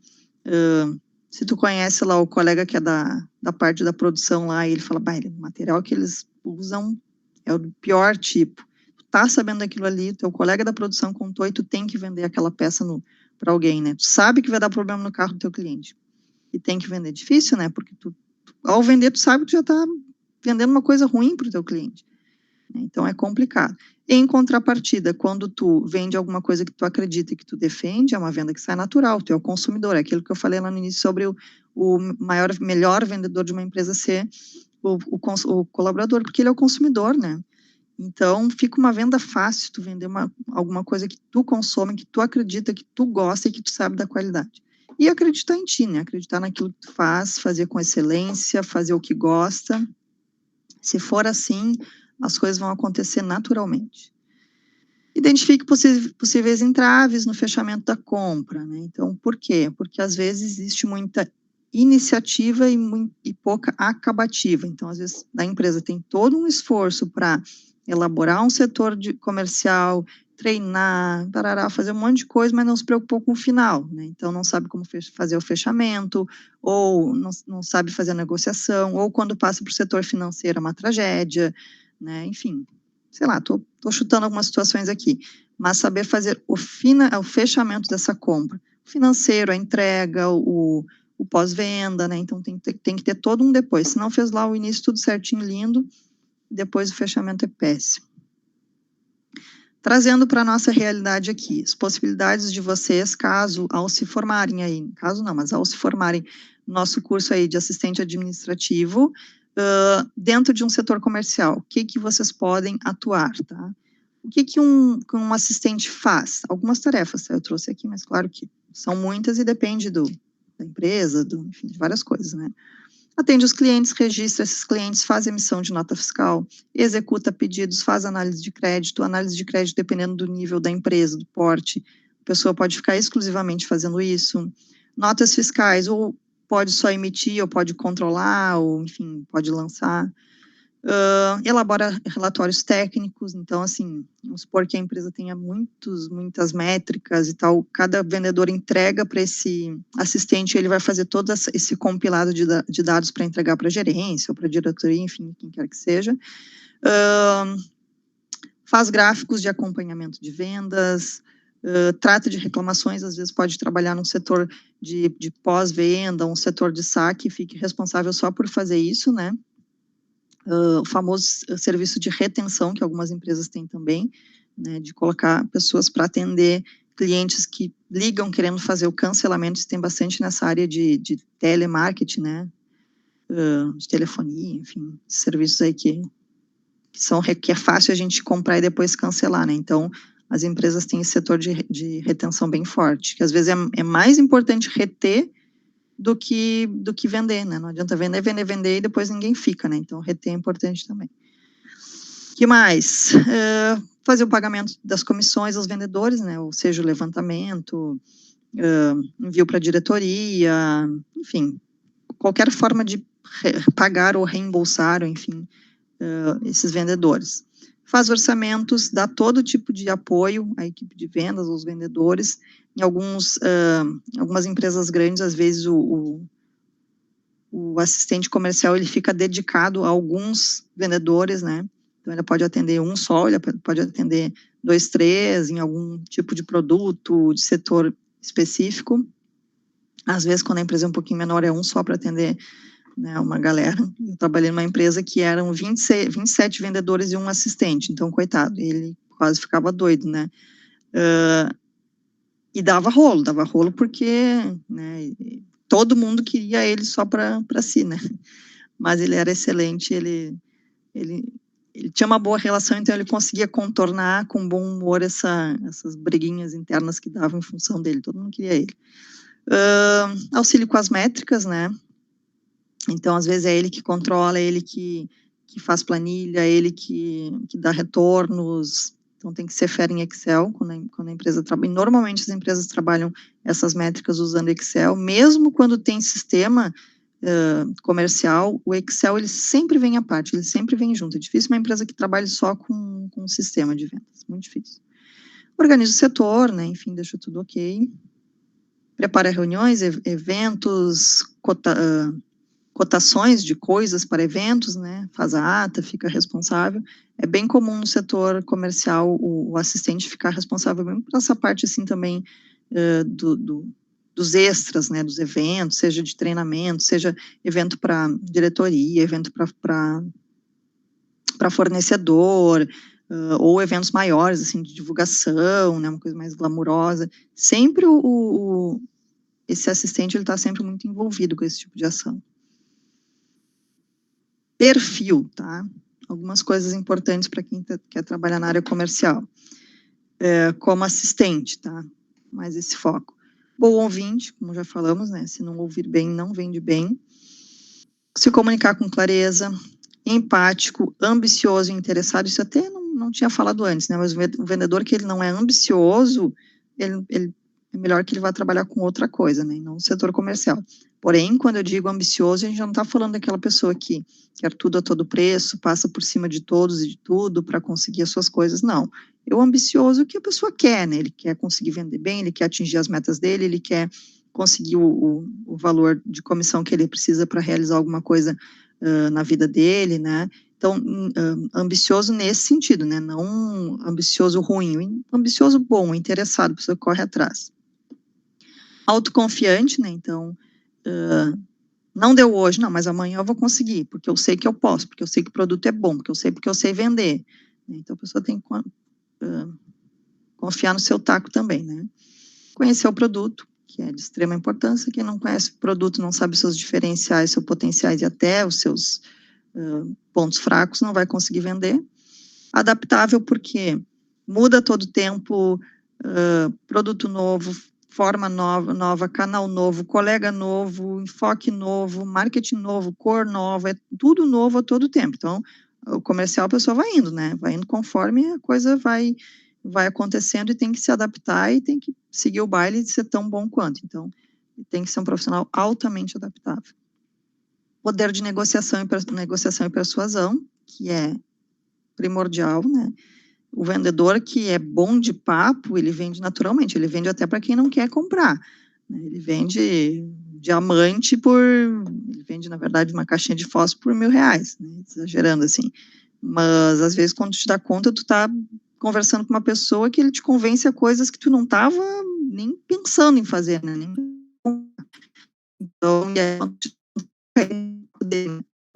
se tu conhece lá o colega que é da parte da produção lá, e ele fala, o material que eles usam é o pior tipo. Tu tá sabendo daquilo ali, teu colega da produção contou e tu tem que vender aquela peça para alguém, né? Tu sabe que vai dar problema no carro do teu cliente. E tem que vender. Difícil, né? Porque ao vender, tu sabe que tu já tá vendendo uma coisa ruim pro teu cliente. Então, é complicado. Em contrapartida, quando tu vende alguma coisa que tu acredita e que tu defende, é uma venda que sai natural, tu é o consumidor, é aquilo que eu falei lá no início sobre o melhor vendedor de uma empresa ser o colaborador, porque ele é o consumidor, né? Então, fica uma venda fácil tu vender alguma coisa que tu consome, que tu acredita, que tu gosta e que tu sabe da qualidade. E acreditar em ti, né? Acreditar naquilo que tu faz, fazer com excelência, fazer o que gosta. Se for assim, as coisas vão acontecer naturalmente. Identifique possíveis entraves no fechamento da compra, né? Então, por quê? Porque às vezes existe muita iniciativa e pouca acabativa. Então, às vezes, a empresa tem todo um esforço para elaborar um setor comercial, treinar, parará, fazer um monte de coisa, mas não se preocupou com o final, né? Então, não sabe como fazer o fechamento, ou não sabe fazer a negociação, ou quando passa para o setor financeiro é uma tragédia, né? Enfim, sei lá, estou chutando algumas situações aqui, mas saber fazer o fechamento dessa compra, o financeiro, a entrega, o pós-venda, né? Então tem que ter todo um depois. Se não fez lá o início tudo certinho, lindo, depois o fechamento é péssimo. Trazendo para a nossa realidade aqui, as possibilidades de vocês, caso, ao se formarem aí, caso não, mas ao se formarem no nosso curso aí de assistente administrativo, dentro de um setor comercial, o que vocês podem atuar, tá? O que um assistente faz? Algumas tarefas, tá? Eu trouxe aqui, mas claro que são muitas e depende da empresa, enfim, de várias coisas, né? Atende os clientes, registra esses clientes, faz emissão de nota fiscal, executa pedidos, faz análise de crédito, dependendo do nível da empresa, do porte, a pessoa pode ficar exclusivamente fazendo isso, notas fiscais, ou pode só emitir, ou pode controlar, ou enfim, pode lançar, elabora relatórios técnicos, então assim, vamos supor que a empresa tenha muitas métricas e tal, cada vendedor entrega para esse assistente, ele vai fazer todo esse compilado de dados para entregar para a gerência, ou para a diretoria, enfim, quem quer que seja, faz gráficos de acompanhamento de vendas, trata de reclamações, às vezes pode trabalhar num setor de pós-venda, um setor de saque, fique responsável só por fazer isso, né? O famoso serviço de retenção, que algumas empresas têm também, né, de colocar pessoas para atender clientes que ligam querendo fazer o cancelamento, isso tem bastante nessa área de telemarketing, né, de telefonia, enfim, serviços aí que é fácil a gente comprar e depois cancelar, né, então as empresas têm esse setor de retenção bem forte, que às vezes é mais importante reter do que vender, né? Não adianta vender e depois ninguém fica, né? Então, reter é importante também. O que mais? Fazer o pagamento das comissões aos vendedores, né? Ou seja, o levantamento, envio para a diretoria, enfim, qualquer forma de pagar ou reembolsar, ou enfim, esses vendedores. Faz orçamentos, dá todo tipo de apoio à equipe de vendas, aos vendedores. Em algumas empresas grandes, às vezes o assistente comercial ele fica dedicado a alguns vendedores, né? Então ele pode atender um só, ele pode atender 2, 3 em algum tipo de produto, de setor específico. Às vezes, quando a empresa é um pouquinho menor, é um só para atender, né, uma galera. Eu trabalhei numa empresa que eram 27 vendedores e um assistente, então, coitado, ele quase ficava doido, né? E dava rolo porque, né, todo mundo queria ele só para si, né? Mas ele era excelente, ele tinha uma boa relação, então ele conseguia contornar com bom humor essas briguinhas internas que davam em função dele, todo mundo queria ele. Auxílio com as métricas, né? Então, às vezes, é ele que controla, é ele que faz planilha, é ele que dá retornos. Então, tem que ser fera em Excel quando a empresa trabalha. Normalmente, as empresas trabalham essas métricas usando Excel, mesmo quando tem sistema comercial, o Excel, ele sempre vem à parte, ele sempre vem junto. É difícil uma empresa que trabalhe só com um sistema de vendas, muito difícil. Organiza o setor, né? Enfim, deixa tudo ok. Prepara reuniões, eventos, cotações de coisas para eventos, né, faz a ata, fica responsável. É bem comum no setor comercial o assistente ficar responsável mesmo por essa parte, assim, também dos extras, né, dos eventos, seja de treinamento, seja evento para diretoria, evento para fornecedor, ou eventos maiores, assim, de divulgação, né, uma coisa mais glamurosa. Sempre esse assistente, ele está sempre muito envolvido com esse tipo de ação. Perfil, tá? Algumas coisas importantes para quem quer trabalhar na área comercial, como assistente, tá? Mais esse foco. Bom ouvinte, como já falamos, né? Se não ouvir bem, não vende bem. Se comunicar com clareza, empático, ambicioso e interessado, isso até não tinha falado antes, né? Mas o vendedor que ele não é ambicioso, ele é melhor que ele vá trabalhar com outra coisa, né? Não no setor comercial. Porém, quando eu digo ambicioso, a gente já não está falando daquela pessoa que quer tudo a todo preço, passa por cima de todos e de tudo para conseguir as suas coisas, não. O ambicioso que a pessoa quer, né? Ele quer conseguir vender bem, ele quer atingir as metas dele, ele quer conseguir o valor de comissão que ele precisa para realizar alguma coisa na vida dele, né? Então, ambicioso nesse sentido, né? Não ambicioso ruim, ambicioso bom, interessado, a pessoa corre atrás. Autoconfiante, né? Então, Não deu hoje, não, mas amanhã eu vou conseguir, porque eu sei que eu posso, porque eu sei que o produto é bom, porque eu sei vender. Então, a pessoa tem que confiar no seu taco também, né? Conhecer o produto, que é de extrema importância. Quem não conhece o produto, não sabe os seus diferenciais, seus potenciais e até os seus pontos fracos, não vai conseguir vender. Adaptável, porque muda todo tempo, produto novo, forma nova, canal novo, colega novo, enfoque novo, marketing novo, cor nova, é tudo novo a todo tempo. Então, o comercial a pessoa vai indo, né? Vai indo conforme a coisa vai acontecendo e tem que se adaptar e tem que seguir o baile e ser tão bom quanto. Então, tem que ser um profissional altamente adaptável. Poder de negociação e persuasão, que é primordial, né? O vendedor que é bom de papo, ele vende naturalmente, ele vende até para quem não quer comprar. Né? Ele vende diamante ele vende, na verdade, uma caixinha de fósforo por R$1.000, né? Exagerando assim. Mas, às vezes, quando tu te dá conta, tu tá conversando com uma pessoa que ele te convence a coisas que tu não tava nem pensando em fazer, né? Então, e aí,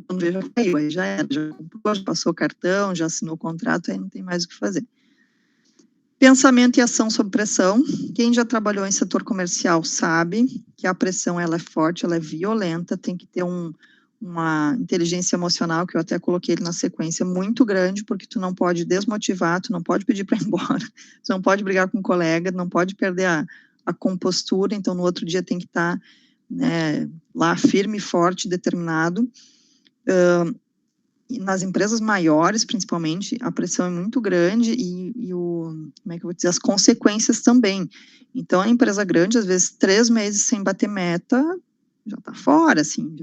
quando já caiu, aí já era, já comprou, já passou o cartão, já assinou o contrato, aí não tem mais o que fazer. Pensamento e ação sob pressão. Quem já trabalhou em setor comercial sabe que a pressão ela é forte, ela é violenta, tem que ter uma inteligência emocional, que eu até coloquei ele na sequência, muito grande, porque tu não pode desmotivar, tu não pode pedir para ir embora, tu não pode brigar com um colega, não pode perder a compostura, então no outro dia tem que estar né, lá firme, forte, determinado. Nas empresas maiores, principalmente, a pressão é muito grande como é que eu vou dizer, as consequências também. Então, a empresa grande, às vezes, 3 meses sem bater meta, já está fora, assim,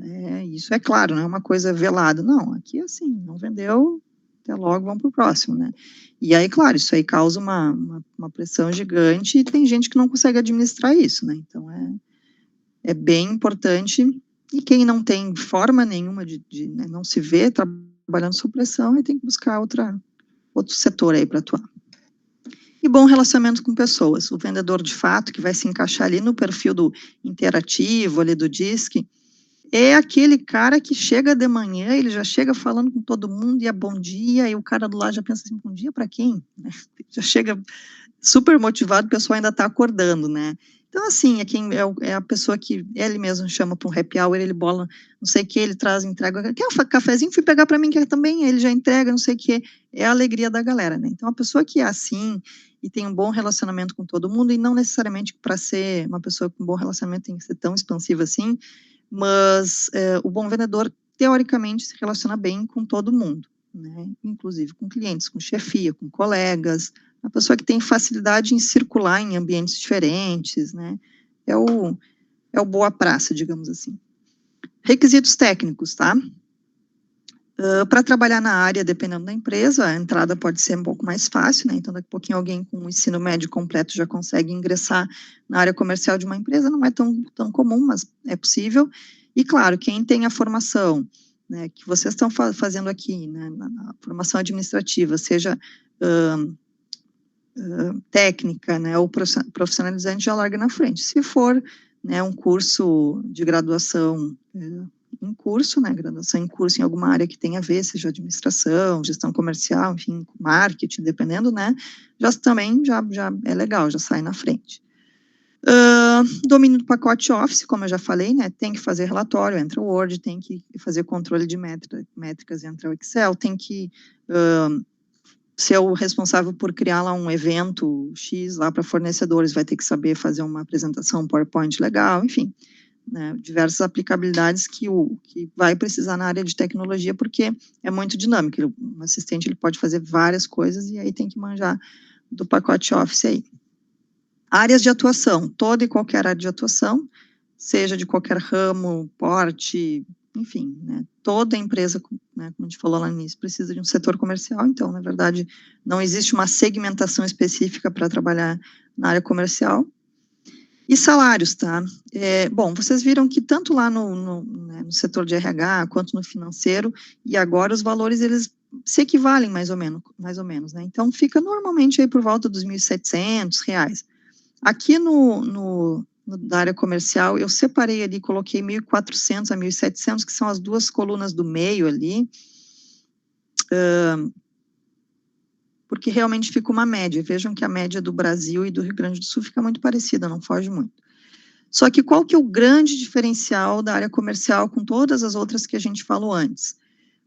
isso é claro, não é uma coisa velada, não, aqui, assim, não vendeu, até logo, vamos para o próximo, né? E aí, claro, isso aí causa uma pressão gigante e tem gente que não consegue administrar isso, né? Então, é bem importante, e quem não tem forma nenhuma né, não se vê trabalhando sob pressão, e tem que buscar outro setor aí para atuar. E bom relacionamento com pessoas, o vendedor de fato, que vai se encaixar ali no perfil do interativo, ali do DISC, é aquele cara que chega de manhã, ele já chega falando com todo mundo, e é bom dia, e o cara do lado já pensa assim, bom dia para quem? Já chega super motivado, o pessoal ainda está acordando, né? Então, assim, é a pessoa que ele mesmo chama para um happy hour, ele bola, não sei o que, ele traz, entrega, quer um cafezinho? Fui pegar para mim, quer também, ele já entrega, não sei o que, é a alegria da galera, né? Então, a pessoa que é assim, e tem um bom relacionamento com todo mundo, e não necessariamente para ser uma pessoa com um bom relacionamento tem que ser tão expansiva assim, mas o bom vendedor, teoricamente, se relaciona bem com todo mundo, né? Inclusive com clientes, com chefia, com colegas, a pessoa que tem facilidade em circular em ambientes diferentes, né? É o boa praça, digamos assim. Requisitos técnicos, tá? Para trabalhar na área, dependendo da empresa, a entrada pode ser um pouco mais fácil, né? Então, daqui a pouquinho alguém com o ensino médio completo já consegue ingressar na área comercial de uma empresa, não é tão comum, mas é possível. E, claro, quem tem a formação, né, que vocês estão fazendo aqui, né, na formação administrativa, seja técnica, né, ou profissionalizante, já larga na frente. Se for, né, um curso de graduação em curso, né, graduação em curso em alguma área que tenha a ver, seja administração, gestão comercial, enfim, marketing, dependendo, né, também já é legal, já sai na frente. Domínio do pacote Office, como eu já falei, né, tem que fazer relatório, entra o Word, tem que fazer controle de métricas, entra o Excel, tem que ser o responsável por criar lá um evento X lá para fornecedores, vai ter que saber fazer uma apresentação, um PowerPoint legal, enfim, né, diversas aplicabilidades que vai precisar na área de tecnologia, porque é muito dinâmico, um assistente ele pode fazer várias coisas, e aí tem que manjar do pacote Office aí. Áreas de atuação, toda e qualquer área de atuação, seja de qualquer ramo, porte, enfim, né, toda empresa, né, como a gente falou lá no início, precisa de um setor comercial, então, na verdade, não existe uma segmentação específica para trabalhar na área comercial. E salários, tá? Bom, vocês viram que tanto lá né, no setor de RH, quanto no financeiro, e agora os valores, eles se equivalem mais ou menos, né? Então, fica normalmente aí por volta dos R$1.700. Aqui no da área comercial, eu separei ali, coloquei 1.400 a 1.700, que são as duas colunas do meio ali, porque realmente fica uma média. Vejam que a média do Brasil e do Rio Grande do Sul fica muito parecida, não foge muito. Só que qual que é o grande diferencial da área comercial com todas as outras que a gente falou antes?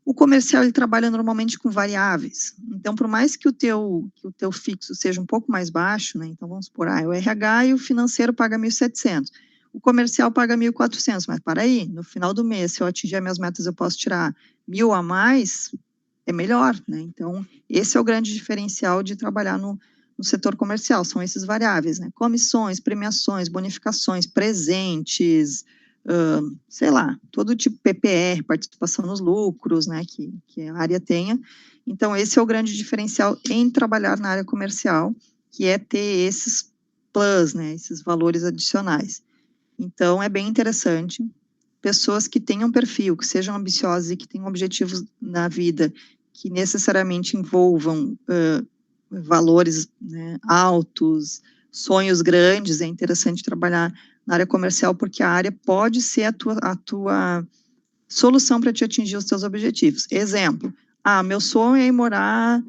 O comercial, ele trabalha normalmente com variáveis. Então, por mais que o teu fixo seja um pouco mais baixo, né? Então, vamos supor, o RH e o financeiro paga 1.700. O comercial paga 1.400, mas para aí, no final do mês, se eu atingir as minhas metas, eu posso tirar 1.000 a mais, é melhor, né? Então, esse é o grande diferencial de trabalhar no setor comercial, são esses variáveis, né? Comissões, premiações, bonificações, presentes, sei lá, todo tipo PPR, participação nos lucros, né, que a área tenha. Então, esse é o grande diferencial em trabalhar na área comercial, que é ter esses plus, né, esses valores adicionais. Então, é bem interessante. Pessoas que tenham perfil, que sejam ambiciosas e que tenham objetivos na vida, que necessariamente envolvam valores, né, altos, sonhos grandes, é interessante trabalhar na área comercial, porque a área pode ser a tua solução para te atingir os teus objetivos. Exemplo, meu sonho é ir morar,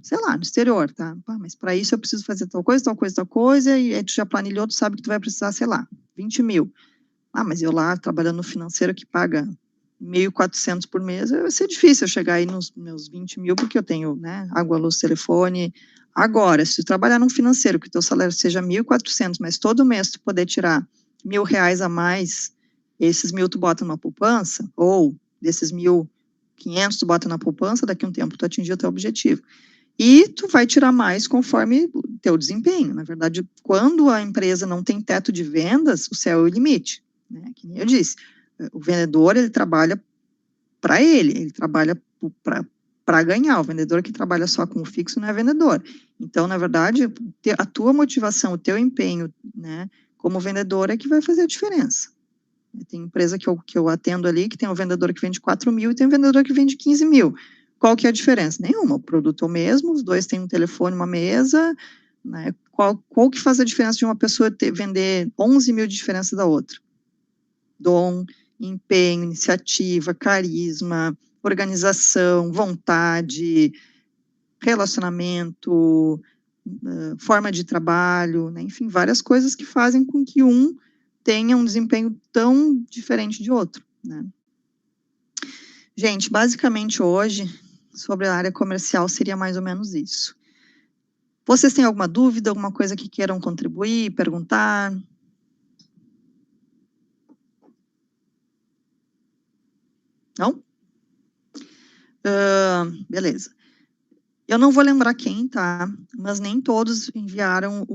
sei lá, no exterior, tá? Mas para isso eu preciso fazer tal coisa, tal coisa, tal coisa, e aí tu já planilhou, tu sabe que tu vai precisar, sei lá, 20 mil. Mas eu lá, trabalhando no financeiro que paga 1.400 por mês, vai ser difícil eu chegar aí nos meus 20 mil, porque eu tenho, né, água, luz, telefone. Agora, se tu trabalhar num financeiro, que o teu salário seja 1.400, mas todo mês tu poder tirar R$1.000 a mais, esses 1.000 tu bota numa poupança, ou desses 1.500 tu bota na poupança, daqui a um tempo tu atingir o teu objetivo. E tu vai tirar mais conforme o teu desempenho. Na verdade, quando a empresa não tem teto de vendas, o céu é o limite, né? Que nem eu disse, o vendedor, ele trabalha para ele trabalha para ganhar. O vendedor que trabalha só com o fixo não é vendedor. Então, na verdade, a tua motivação, o teu empenho, né, como vendedor é que vai fazer a diferença. Tem empresa que eu atendo ali, que tem um vendedor que vende 4 mil e tem um vendedor que vende 15 mil. Qual que é a diferença? Nenhuma, o produto é o mesmo, os dois têm um telefone, uma mesa, né? Qual que faz a diferença de uma pessoa vender 11 mil de diferença da outra? Dom, empenho, iniciativa, carisma, organização, vontade, relacionamento, forma de trabalho, né? Enfim, várias coisas que fazem com que um tenha um desempenho tão diferente de outro, né? Gente, basicamente hoje, sobre a área comercial, seria mais ou menos isso. Vocês têm alguma dúvida, alguma coisa que queiram contribuir, perguntar? Não? Beleza. Eu não vou lembrar quem, tá? Mas nem todos enviaram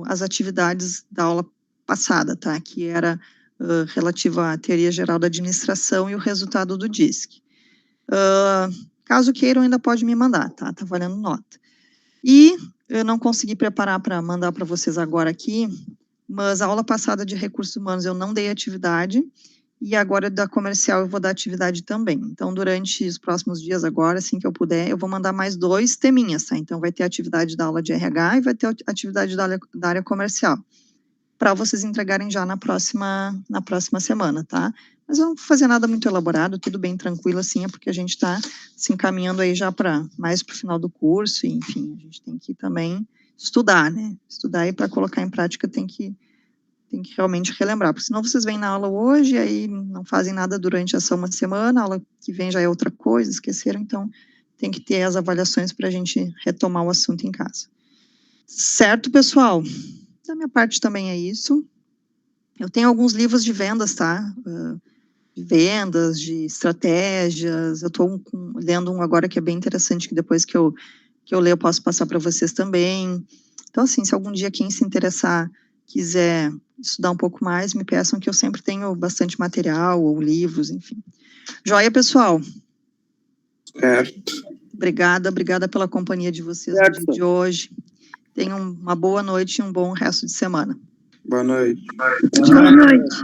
as atividades da aula passada, tá? Que era relativa à teoria geral da administração e o resultado do DISC. Caso queiram, ainda pode me mandar, tá? Tá valendo nota. E eu não consegui preparar para mandar para vocês agora aqui, mas a aula passada de recursos humanos eu não dei atividade, e agora da comercial eu vou dar atividade também. Então, durante os próximos dias agora, assim que eu puder, eu vou mandar mais 2 teminhas, tá? Então, vai ter atividade da aula de RH e vai ter atividade da área comercial, para vocês entregarem já na próxima semana, tá? Mas eu não vou fazer nada muito elaborado, tudo bem tranquilo assim, é porque a gente está se encaminhando aí já mais para o final do curso, e, enfim, a gente tem que também estudar, né? Estudar e para colocar em prática tem que realmente relembrar, porque senão vocês vêm na aula hoje, aí não fazem nada durante essa uma semana, a aula que vem já é outra coisa, esqueceram, então tem que ter as avaliações para a gente retomar o assunto em casa. Certo, pessoal? Da minha parte também é isso. Eu tenho alguns livros de vendas, tá? De vendas, de estratégias. Eu estou lendo um agora que é bem interessante, que depois que eu ler eu posso passar para vocês também. Então, assim, se algum dia quem se interessar quiser estudar um pouco mais, me peçam, que eu sempre tenho bastante material ou livros, enfim. Joia, pessoal? Certo. Obrigada pela companhia de vocês no dia de hoje. Tenham uma boa noite e um bom resto de semana. Boa noite. Boa noite.